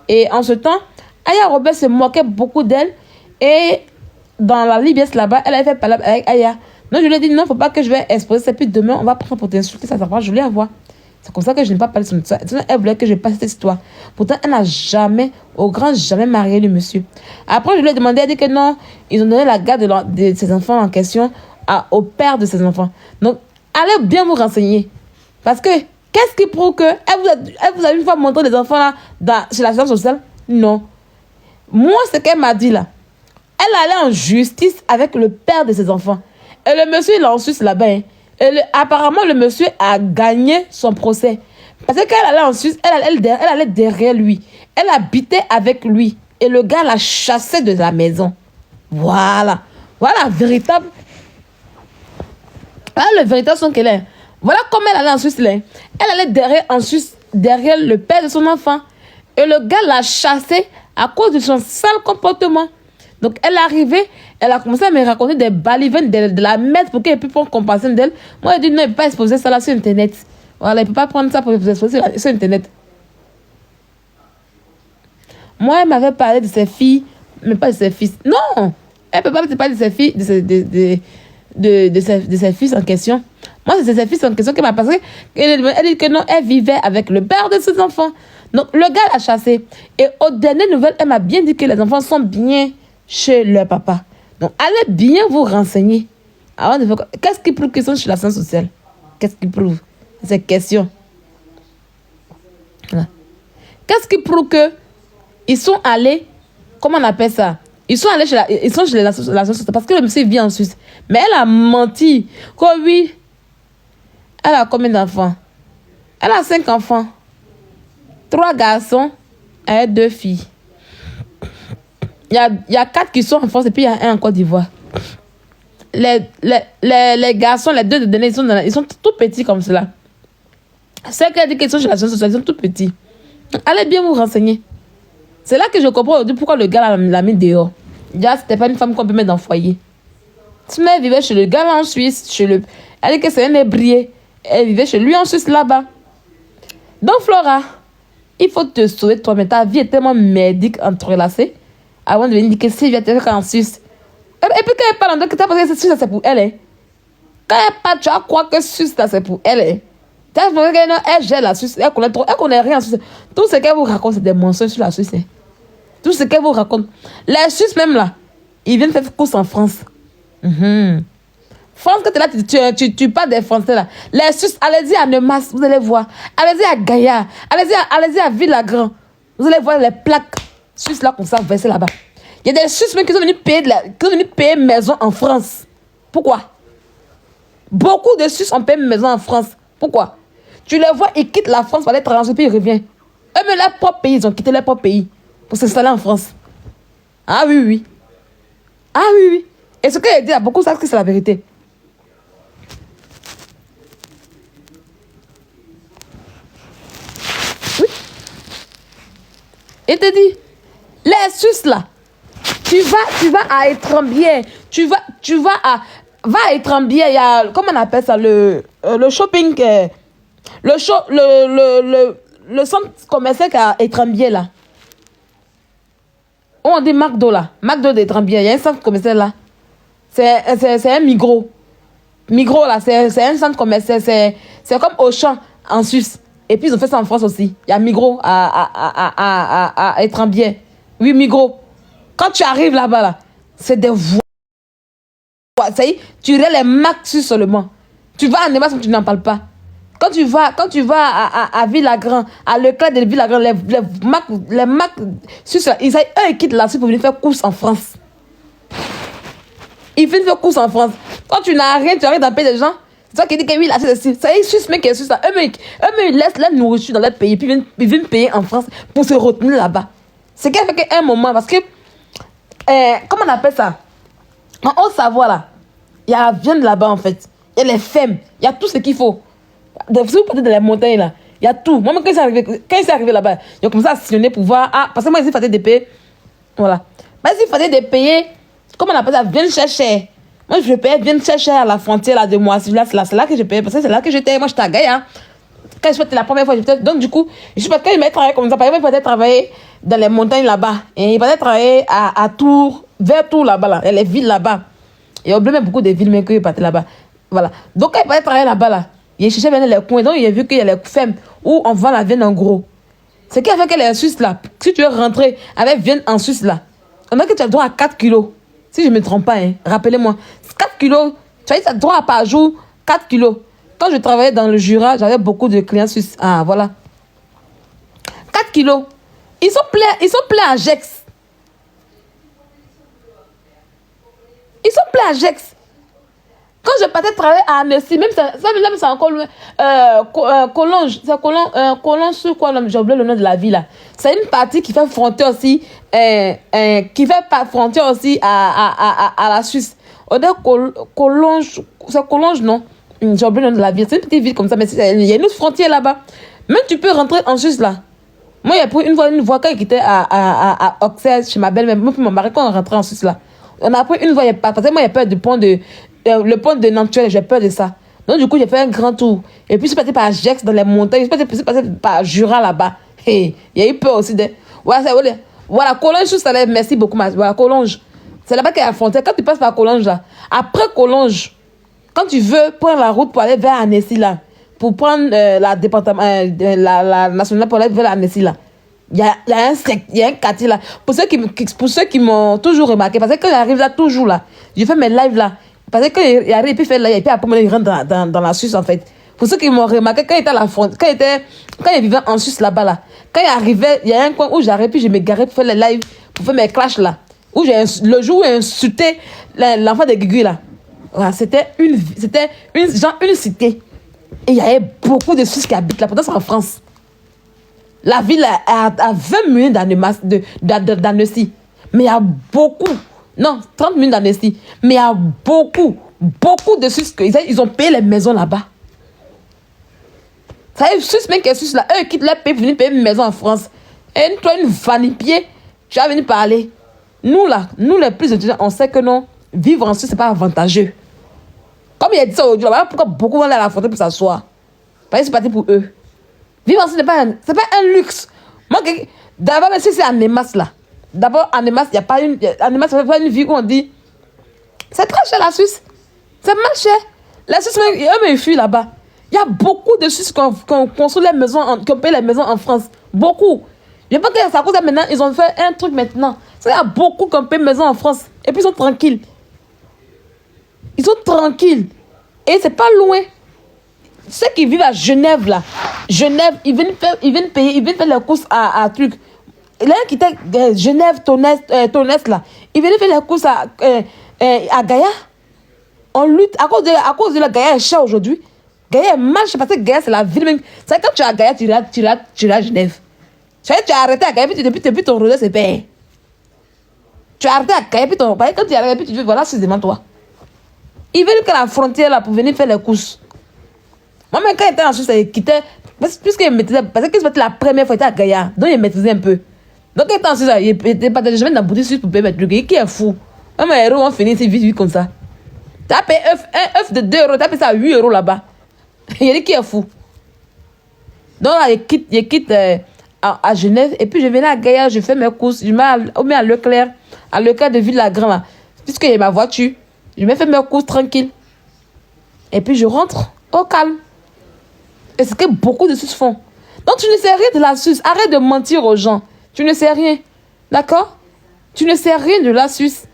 Et en ce temps, Aya Robert se moquait beaucoup d'elle. Et dans la Libye là-bas, elle avait fait parler avec Aya. Donc je lui ai dit non, il ne faut pas que je vais exposer ça. Puis demain, on va prendre pour t'insulter. Ça va, je voulais avoir. C'est comme ça que je n'ai pas parlé de ça. Elle voulait que je passe cette histoire. Pourtant, elle n'a jamais, au grand jamais marié le monsieur. Après, je lui ai demandé, elle dit que non, ils ont donné la garde de ses enfants en question au père de ses enfants. Donc, allez bien vous renseigner. Parce que, qu'est-ce qui prouve que elle vous a une fois montré les enfants là chez l'assistance sociale? Non. Moi, ce qu'elle m'a dit là, elle allait en justice avec le père de ses enfants. Et le monsieur, il est en Suisse là-bas. Hein. Apparemment, le monsieur a gagné son procès. Parce qu'elle allait en Suisse, elle allait derrière lui. Elle habitait avec lui. Et le gars l'a chassée de la maison. Voilà. Voilà, véritable. Voilà le véritable son qu'elle est. Voilà comment elle allait en Suisse. Là. Elle allait derrière le père de son enfant. Et le gars l'a chassée à cause de son sale comportement. Donc, elle est arrivée, elle a commencé à me raconter des balivernes de la mettre pour qu'elle puisse prendre compassion d'elle. Moi, elle dit non, elle ne peut pas exposer ça là sur Internet. Voilà, elle ne peut pas prendre ça pour exposer sur Internet. Moi, elle m'avait parlé de ses filles, mais pas de ses fils. Non, elle ne peut pas parler de ses filles, de ses fils en question. Moi, c'est ses fils en question qu'elle m'a passé. Elle dit que non, elle vivait avec le père de ses enfants. Donc, le gars l'a chassée. Et aux dernières nouvelles, elle m'a bien dit que les enfants sont bien chez leur papa. Donc, allez bien vous renseigner. Qu'est-ce qui prouve qu'ils sont chez la science sociale? Qu'est-ce qui prouve ces questions? Voilà. Qu'est-ce qui prouve que ils sont allés, comment on appelle ça? Ils sont allés chez la science sociale parce que le monsieur vit en Suisse. Mais elle a menti. Que oui, elle a combien d'enfants? Elle a 5 enfants. 3 garçons et 2 filles. Il y a 4 qui sont en France et puis il y a un en Côte d'Ivoire. Les garçons, les 2 de dernier, ils sont tout petits comme cela. Ceux qui ont dit qu'ils sont chez la science sociale, ils sont tout petits. Allez bien vous renseigner. C'est là que je comprends aujourd'hui pourquoi le gars l'a mis dehors. Déjà, c'était pas une femme qu'on peut mettre dans le foyer. Sinon, elle vivait chez le gars là en Suisse. Elle dit que c'est un ébrié. Elle vivait chez lui en Suisse là-bas. Donc, Flora, il faut te sauver toi-même. Ta vie est tellement merdique, entrelacée. Avant de venir dire que Sylvia était en Suisse. Et puis quand elle parle en que parce que Suisse, c'est pour elle. Hein. Quand elle parle, tu vas croire que Suisse, c'est pour elle. Hein. Elle gère la Suisse. Elle connaît rien en Suisse. Tout ce qu'elle vous raconte, c'est des mensonges sur la Suisse. Hein. Tout ce qu'elle vous raconte. Les Suisses, même là, ils viennent faire course en France. France, quand tu es là, tu parles des Français là. Les Suisses, allez-y à Nemas, vous allez voir. Allez-y à Gaillard. Allez-y à Villagrand. Vous allez voir les plaques Suisses là qu'on s'est versées là-bas. Il y a des Suisses même qui sont venus payer maison en France. Pourquoi? Beaucoup de Suisses ont payé maison en France. Pourquoi? Tu les vois, ils quittent la France pour aller trancher, puis ils reviennent. Eux, mais leur propre pays, ils ont quitté leur propre pays pour s'installer en France. Ah oui, oui. Ah oui, oui. Et ce que j'ai dit à beaucoup, savent que c'est la vérité. Oui. Et te dit, les Suisses là, tu vas à Étrembières, va à Étrembières, il y a, comment on appelle ça, le shopping, le centre commercial à Étrembières là. On dit McDo là, McDo d'Étrembières, il y a un centre commercial là. C'est un Migros. Migros là, c'est un centre commercial, c'est comme Auchan en Suisse. Et puis ils ont fait ça en France aussi. Il y a Migros à Étrembières. Oui, Migros. Quand tu arrives là-bas là, c'est des voies. Ça y est, tu regardes les marques Suisse seulement. Tu vas en Némas, tu n'en parles pas. Quand tu vas à Villagrand, à Leclerc de Villagrand, les marques Suisse, ils quittent la Suisse pour venir faire course en France. Ils viennent faire course en France. Quand tu n'as rien, tu arrêtes d'en payer des gens. C'est toi qui dis que oui, là, c'est ça. C'est Suisse, mec, qui est Suisse. Eux, ils laissent la nourriture dans leur pays, puis ils viennent payer en France pour se retenir là-bas. C'est qu'il fait qu'à un moment, parce que, comment on appelle ça? En Haute-Savoie, là, il y a la viande là-bas, en fait. Il y a les femmes. Il y a tout ce qu'il faut. Si vous partez dans les montagnes, là, il y a tout. Moi, quand il s'est arrivé là-bas, ils ont commencé à sillonner pour voir. Ah, parce que moi, il fallait des payer. Voilà. Mais il fallait des payer. Comment on appelle ça? Viens chercher. Moi, je payais bien chercher à la frontière là, de moi. C'est là que je payais. Parce que c'est là que j'étais. Moi, j'étais à Gaïa. Quand je la première fois, j'étais. Donc, du coup, je sais pas, quand il m'a travaillé comme ça, par exemple, il fallait travailler dans les montagnes là-bas. Et il fallait travailler à Tours, vers Tours là-bas, là. Et les villes là-bas. Il y a oublié beaucoup de villes, mais qu'il partait là-bas. Voilà. Donc, quand il fallait travailler là-bas, là, il cherchait bien les coins. Donc, il a vu qu'il y a les fermes où on vend la viande en gros. Ce qui a fait que les Suisses là, si tu veux rentrer avec viande en Suisse là, on a que tu as le droit à 4 kilos. Si je ne me trompe pas, hein, rappelez-moi. 4 kilos, tu as droit par jour, 4 kilos. Quand je travaillais dans le Jura, j'avais beaucoup de clients suisses. Ah, voilà. 4 kilos. Ils sont pleins à Gex. Ils sont pleins à Gex. Quand je partais travailler à Annecy, même ça c'est encore loin. Collonges, c'est Collonges sur quoi, j'ai oublié le nom de la ville là. C'est une partie qui fait frontière aussi, à la Suisse. On dit Collonges, c'est Collonges, non? J'ai oublié le nom de la ville. C'est une petite ville comme ça, mais il y a une autre frontière là-bas. Même tu peux rentrer en Suisse là. Moi, il y a pris une fois quand j'étais à Auxerre, chez ma belle-mère, moi, puis mon mari, quand on rentrait en Suisse là. On a pris une fois, parce que moi, il y a peur du pont de. Le pont de Nantuel, j'ai peur de ça. Donc, du coup, j'ai fait un grand tour. Et puis, je suis passé par Gex dans les montagnes. Je suis passé par Jura là-bas. Hey, il y a eu peur aussi de. Voilà, Collonges, ça lève. Merci beaucoup, voilà, Collonges. C'est là-bas qu'il y a la frontière. Quand tu passes par Collonges, là, après Collonges, quand tu veux prendre la route pour aller vers Annecy, là, pour prendre la nationale pour aller vers Annecy, là, il y a un quartier là. Pour ceux qui m'ont toujours remarqué, parce que quand j'arrive là, toujours là, je fais mes lives là. Parce que quand il arrive, il peut faire là, et puis après, il rentre dans la Suisse en fait. Pour ceux qui m'ont remarqué, quand il était à la frontière, quand il vivait en Suisse là-bas là, quand il arrivait, il y a un coin où j'arrive, puis je me garais pour faire les lives, pour faire mes clashs là. Le jour où j'ai insulté l'enfant de Guigui là. Voilà, c'était une cité. Et il y avait beaucoup de Suisses qui habitent là, pourtant c'est en France. La ville a 20 minutes d'Annecy. Mais il y a beaucoup. Non, 30 minutes d'Annecy. Mais il y a beaucoup de Suisses. Ils ont payé les maisons là-bas. Ça y est, Suisse, même qui est Suisse là, eux quittent leur pays pour venir payer une maison en France. Et toi, une vanipier, tu vas venir parler. Nous là, nous les plus étudiants, on sait que non, vivre en Suisse, c'est pas avantageux. Comme il a dit ça aujourd'hui, là, pourquoi beaucoup vont aller à la frontière pour s'asseoir? Parce que c'est parti pour eux. Vivre en Suisse, c'est pas un luxe. Moi, d'abord, si c'est à Nemas là. D'abord, à Nemas, il n'y a pas une. À Nemas, ça fait pas une vie où on dit. C'est très cher la Suisse. C'est mal cher. La Suisse, eux, ils fuient là-bas. Il y a beaucoup de Suisses qui ont construit les maisons, qui ont payé les maisons en France. Beaucoup. Je pense que c'est à cause de maintenant, ils ont fait un truc maintenant. Il y a beaucoup qui ont payé maison en France. Et puis ils sont tranquilles. Ils sont tranquilles. Et c'est pas loin. Ceux qui vivent à Genève, là. Genève, ils viennent payer, ils viennent faire leurs courses à truc. L'un qui était Genève, Tonès, là. Ils viennent faire leurs courses à Gaïa. On lutte. À cause de la Gaïa est cher aujourd'hui. Gaïa est mal cher parce que Gaïa, c'est la ville même. C'est quand tu es à Gaïa, tu es à Genève. Tu as arrêté à Gaïa, puis depuis ton rodeo, c'est payé. Tu as arrêté à Gaïa, puis quand tu es arrivé, puis tu dis, voilà, c'est devant toi. Ils veulent que la frontière, là, pour venir faire les courses. Moi-même, quand j'étais en Suisse, il quittait. Puisqu'il maîtrisait. Parce que c'était la première fois qu'il était à Gaïa. Donc, il maîtrisait un peu. Donc, quand il était en Suisse, il n'était pas jamais dans la boutique suisse pour payer mes trucs. Qui est fou. Même les héros ont fini, c'est vite comme ça. Tu as payé un œuf de 2 euros, tu as payé ça à 8 euros là-bas. Il a dit qui est fou. Donc, là, il quitte à Genève. Et puis, je venais à Gaïa, je fais mes courses. Je mets à Leclerc de Villagrand, là. Puisque j'ai ma voiture, je me fais mes courses tranquille. Et puis, je rentre au calme. Et c'est ce que beaucoup de Suisses font. Donc, tu ne sais rien de la Suisse. Arrête de mentir aux gens. Tu ne sais rien. D'accord? Tu ne sais rien de la Suisse.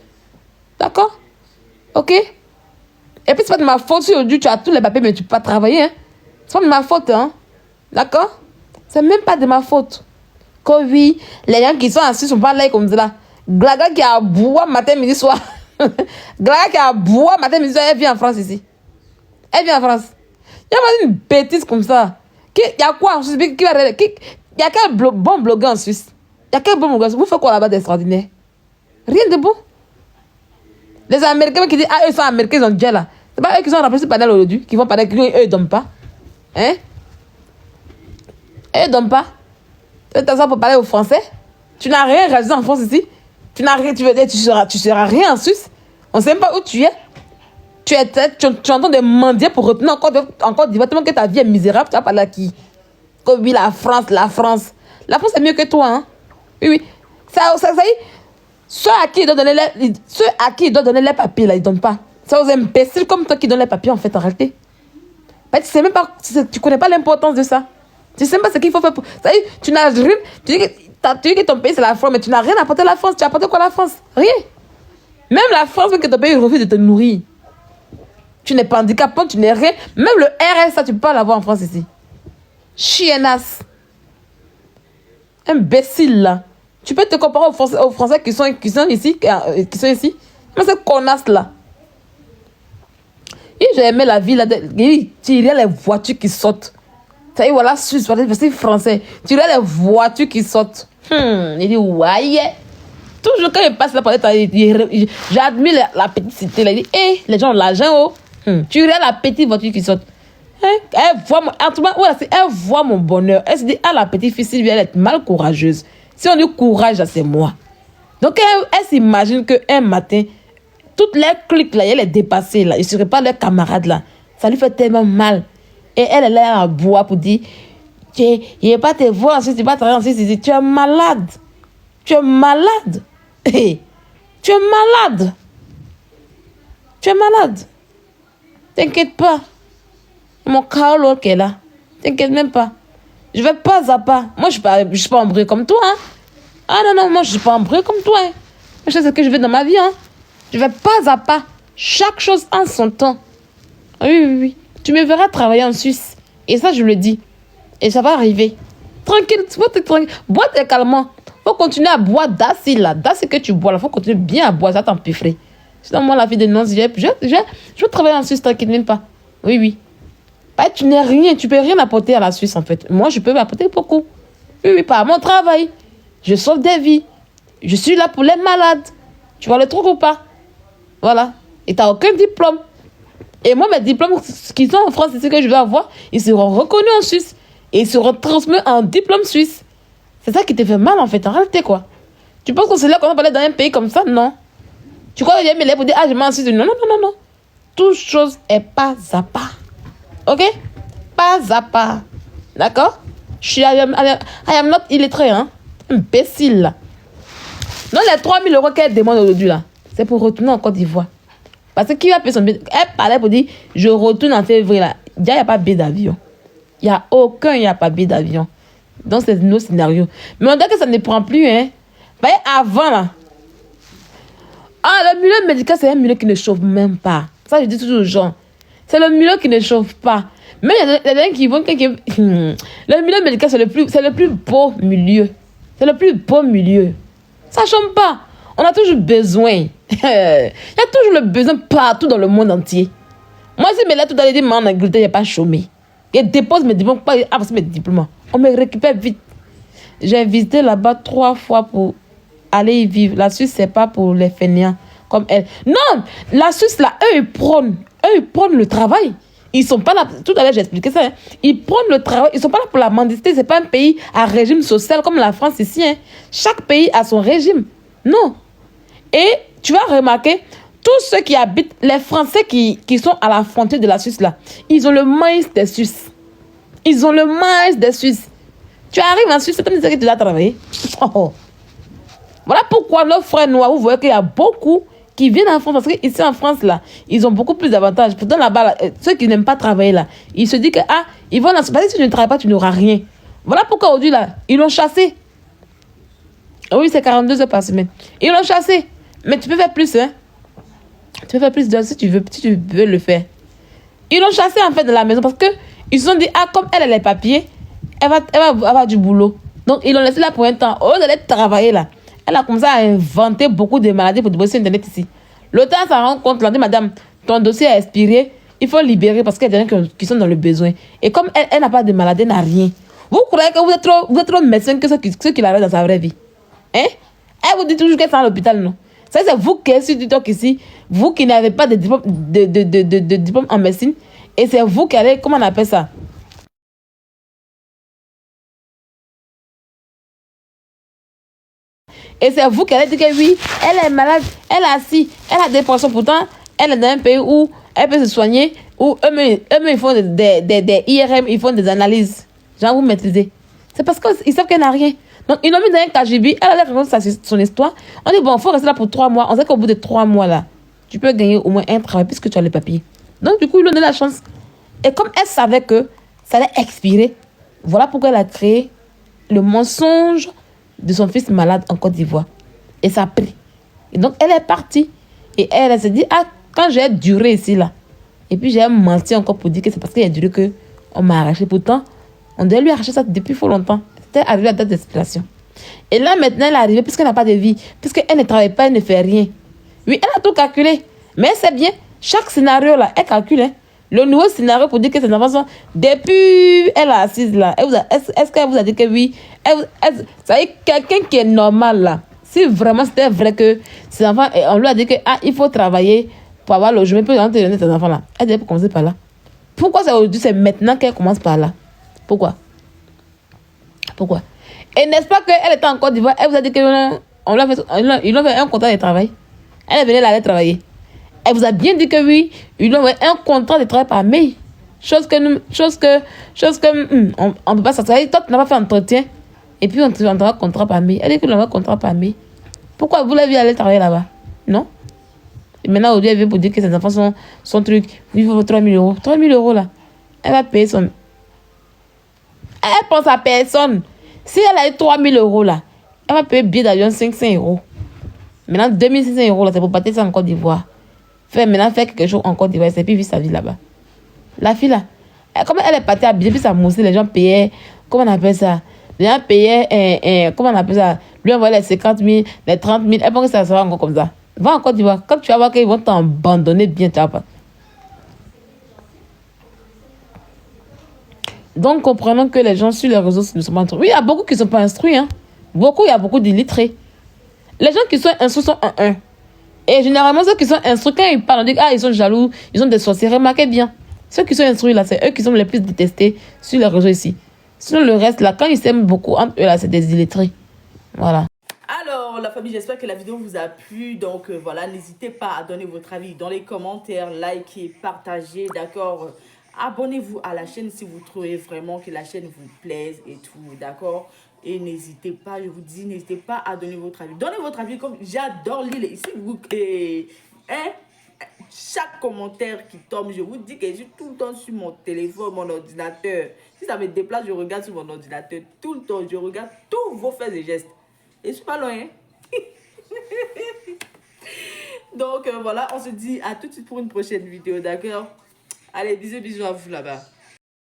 D'accord? Ok? Et puis, c'est pas de ma faute si aujourd'hui tu as tous les papiers, mais tu peux pas travailler. Hein. C'est pas de ma faute. Hein. D'accord? C'est même pas de ma faute. Que oui, les gens qui sont assis sont pas là comme ça. Glaga qui a bois matin, midi, soir. Glaga qui a bois matin, midi, soir, elle vient en France ici. Elle vient en France. Il y a une bêtise comme ça. Il y a quoi en Suisse? Il y a quel bon blogueur en Suisse? Il y a quel bon blogueur? Vous faites quoi là-bas d'extraordinaire? Rien de bon. Les Américains qui disent, ah, eux sont Américains, ils ont déjà là. C'est pas eux qui sont remplacés par aujourd'hui, qui vont parler, eux, ils ne donnent pas. Hein? Eux, ils ne donnent pas. Tu as ça pour parler aux Français? Tu n'as rien réalisé en France ici. Tu n'as rien, tu veux dire, tu seras rien en Suisse. On ne sait même pas où tu es. Tu es en train de mendier pour retenir encore d'Ivoire, tellement que ta vie est misérable. Tu vas parler à qui? Comme oui, la France. La France est mieux que toi. Hein? Oui, oui. Ça y est. Ceux à qui il doit donner les papiers, là, ils ne donnent pas. C'est aux imbéciles comme toi qui donnent les papiers, en fait, en réalité. Mais tu sais même pas, tu connais pas l'importance de ça. Tu sais même pas ce qu'il faut faire pour... Ça y est, tu n'as rien... Tu dis que ton pays, c'est la France, mais tu n'as rien apporté à la France. Tu as apporté quoi à la France? Rien. Même la France, même que ton pays refuse de te nourrir. Tu n'es pas handicapant, tu n'es rien. Même le RSA, tu ne peux pas l'avoir en France ici. Chiennasse. Imbécile, là. Tu peux te comparer aux Français qui sont ici. Mais c'est connasse là. Et j'ai aimé la vie là. Tu irais les voitures qui sautent. Ça y est, voilà, Suisse, c'est français. Tu irais les voitures qui sautent. Il dit, ouais. Toujours quand il passe là, j'admire la petite cité là. Il dit, hé, les gens ont l'argent, oh. Tu irais la petite voiture qui saute. Elle voit mon bonheur. Elle se dit, ah, la petite fille, Sylvie, elle est mal courageuse. Si on dit courage, c'est moi. Donc, elle s'imagine qu'un matin, toutes les cliques là, elle est dépassée là. Il ne serait pas leurs camarades là. Ça lui fait tellement mal. Et elle est là à boire pour dire, il ne va pas te voir ensuite, tu vas travailler ensuite. Tu es malade. Tu es malade. Tu es malade. Tu es malade. T'inquiète pas. Mon Carlo qui est là. T'inquiète même pas. Je vais pas à pas. Moi, je suis pas embrouillée comme toi. Hein. Ah non, moi, je suis pas embrouillée comme toi. Hein. Je sais ce que je veux dans ma vie. Hein. Je vais pas à pas. Chaque chose en son temps. Oui. Tu me verras travailler en Suisse. Et ça, je le dis. Et ça va arriver. Tranquille. Tranquille. Bois tes calmants. Faut continuer à boire d'assis là. D'assis que tu bois là. Faut continuer bien à boire. Ça t'empiffrer. Sinon, moi, la vie de non, je veux travailler en Suisse. T'inquiète même pas. Oui. Tu n'es rien, tu peux rien apporter à la Suisse en fait. Moi, je peux apporter beaucoup. Oui, par mon travail. Je sauve des vies. Je suis là pour les malades. Tu vois le truc ou pas? Voilà. Et tu n'as aucun diplôme. Et moi, mes diplômes qui sont en France, c'est ce que je vais avoir. Ils seront reconnus en Suisse. Et ils seront transmis en diplôme suisse. C'est ça qui te fait mal en fait, en réalité quoi. Tu penses que c'est là qu'on va parler dans un pays comme ça? Non. Tu crois que j'ai mis les pour dire, ah, je m'en suis dit, non. Toute chose est pas à pas. Ok? Pas à pas. D'accord? I am not illettré, hein? Imbécile, là. Non, les 3 000 € qu'elle demande aujourd'hui, là, c'est pour retourner en Côte d'Ivoire. Parce que qui va payer son billet? Elle parlait pour dire, je retourne en février, là. Il n'y a pas de billet d'avion. Il n'y a pas de billet d'avion. Donc, c'est nos scénarios. Mais on dirait que ça ne prend plus, hein? Bah, avant, là. Ah, le milieu médical, c'est un milieu qui ne chauffe même pas. Ça, je dis toujours aux gens. C'est le milieu qui ne chauffe pas. Mais il y a des gens qui vont... Le milieu médical, c'est le plus beau milieu. C'est le plus beau milieu. Ça ne chauffe pas. On a toujours besoin. Il y a toujours le besoin partout dans le monde entier. Moi, si mes lettres, tout à l'heure, en Angleterre, il n'y a pas chômé. Je dépose mes diplômes, pas avancer mes diplômes. On me récupère vite. J'ai visité là-bas 3 fois pour aller y vivre. La Suisse, c'est pas pour les fainéants comme elle. Non, la Suisse, là, eux, ils prennent le travail. Ils sont pas là. Tout à l'heure, j'ai expliqué ça. Hein. Ils prennent le travail. Ils sont pas là pour la mendicité. C'est pas un pays à régime social comme la France ici. Hein. Chaque pays a son régime. Non. Et tu vas remarquer, tous ceux qui habitent, les Français qui sont à la frontière de la Suisse, là, ils ont le maïs des Suisses. Ils ont le maïs des Suisses. Tu arrives en Suisse, c'est comme si tu dois travailler. Oh. Voilà pourquoi nos frères noirs, vous voyez qu'il y a beaucoup qui viennent en France. Parce qu'ici en France, là, ils ont beaucoup plus d'avantages. Pourtant, là-bas, là, ceux qui n'aiment pas travailler, là, ils se disent que, ils vont dans ce pays. Si tu ne travailles pas, tu n'auras rien. Voilà pourquoi aujourd'hui, là, ils l'ont chassé. Oui, c'est 42 heures par semaine. Ils l'ont chassé. Mais tu peux faire plus, hein. Tu peux faire plus d'heures si tu veux le faire. Ils l'ont chassée en fait de la maison parce que ils se sont dit, ah, comme elle a les papiers, elle va avoir du boulot. Donc ils l'ont laissée là pour un temps. Au lieu d'aller travailler là, elle a commencé à inventer beaucoup de maladies pour bosser sur Internet ici. L'auteur s'en rend compte, elle dit, madame, ton dossier a expiré, il faut libérer parce qu'il y a des gens qui sont dans le besoin. Et comme elle n'a pas de maladie, elle n'a rien. Vous croyez que vous êtes trop médecin que ceux qui l'avaient dans sa vraie vie? Hein? Elle vous dit toujours qu'elle est à l'hôpital, non? Ça, c'est vous qui êtes sur TikTok ici, vous qui n'avez pas de diplôme, de diplôme en médecine, et c'est vous qui allez, comment on appelle ça? Et c'est vous qui allez dire que oui, elle est malade, elle a ci, elle a des poissons, pourtant, elle est dans un pays où elle peut se soigner, où eux-mêmes ils font des IRM, ils font des analyses. Genre, vous maîtrisez. C'est parce qu'ils savent qu'elle n'a rien. Donc, ils l'ont mis dans un KGB, elle a raconté son histoire. On dit, bon, il faut rester là pour 3 mois. On sait qu'au bout de 3 mois, là, tu peux gagner au moins un travail puisque tu as les papiers. Donc, du coup, ils lui ont donné la chance. Et comme elle savait que ça allait expirer, voilà pourquoi elle a créé le mensonge de son fils malade en Côte d'Ivoire. Et ça a pris. Et donc, elle est partie. Et elle s'est dit, ah, quand j'ai duré ici, là, et puis j'ai menti encore pour dire que c'est parce qu'il y a duré qu'on m'a arraché. Pourtant, on devait lui arracher ça depuis fort longtemps. C'était arrivé à date d'expiration. Et là, maintenant, elle est arrivée puisqu'elle n'a pas de vie, puisqu'elle ne travaille pas, elle ne fait rien. Oui, elle a tout calculé. Mais c'est bien. Chaque scénario, là, elle calcule. Hein. Le nouveau scénario pour dire que ses enfants sont... Depuis, elle est assise là. Est-ce qu'elle vous a dit que oui? Ça veut dire quelqu'un qui est normal là. Si vraiment c'était vrai que ses enfants... On lui a dit que ah, il faut travailler pour avoir le logement. Puis on te donner tes enfants là. Elle devait commencer par là. Pourquoi c'est aujourd'hui, c'est maintenant qu'elle commence par là? Pourquoi? Et n'est-ce pas qu'elle était en Côte d'Ivoire, elle vous a dit qu'ils lui ont fait un contrat de travail. Elle est venue là, aller travailler. Elle vous a bien dit que oui, ils lui ont fait un contrat de travail par mail. Chose que on ne peut pas s'assurer. Toi, tu n'as pas fait entretien. Et puis, on te fait un contrat par mail. Elle dit que nous avons un contrat par mail. Pourquoi vous l'avez vu aller travailler là-bas? Non? Et maintenant, aujourd'hui, elle vient pour dire que ses enfants sont son truc. Il faut 3 000 euros. 3 000 euros là. Elle va payer son. Elle pense à personne. Si elle a eu 3 000 euros là, elle va payer billet d'avion 500 euros. Maintenant, 2 500 euros là, c'est pour partir ça en Côte d'Ivoire. Maintenant, faire quelque chose en Côte d'Ivoire, c'est puis vivre sa vie là-bas. La fille là, comme elle est partie à billet, puis ça moussait, les gens payaient, comment on appelle ça? Les gens payaient, comment on appelle ça? Lui envoyer les 50 000, les 30 000, elle pense que ça sera encore comme ça. Va en Côte d'Ivoire, quand tu vas voir qu'ils vont t'abandonner bien, tu vas pas. Donc, comprenons que les gens sur les réseaux ne sont pas instruits. Oui, il y a beaucoup qui ne sont pas instruits. Hein. Il y a beaucoup d'illettrés. Les gens qui sont instruits sont un. Et généralement, ceux qui sont instruits, quand ils parlent, on dit ah, ils sont jaloux, ils sont des sorciers. Remarquez bien. Ceux qui sont instruits, là, c'est eux qui sont les plus détestés sur les réseaux ici. Sinon, le reste, là, quand ils s'aiment beaucoup entre eux, là, c'est des illettrés. Voilà. Alors, la famille, j'espère que la vidéo vous a plu. Donc, voilà, n'hésitez pas à donner votre avis dans les commentaires, likez, partagez, d'accord? Abonnez-vous à la chaîne si vous trouvez vraiment que la chaîne vous plaise et tout, d'accord? Et n'hésitez pas, je vous dis, n'hésitez pas à donner votre avis. Donnez votre avis comme j'adore lire. Ici, vous, hein? Chaque commentaire qui tombe, je vous dis que je suis tout le temps sur mon téléphone, mon ordinateur. Si ça me déplace, je regarde sur mon ordinateur tout le temps. Je regarde tous vos faits et gestes. Et je suis pas loin. Hein? Donc, voilà, on se dit à tout de suite pour une prochaine vidéo, d'accord? Allez, bisous à vous là-bas.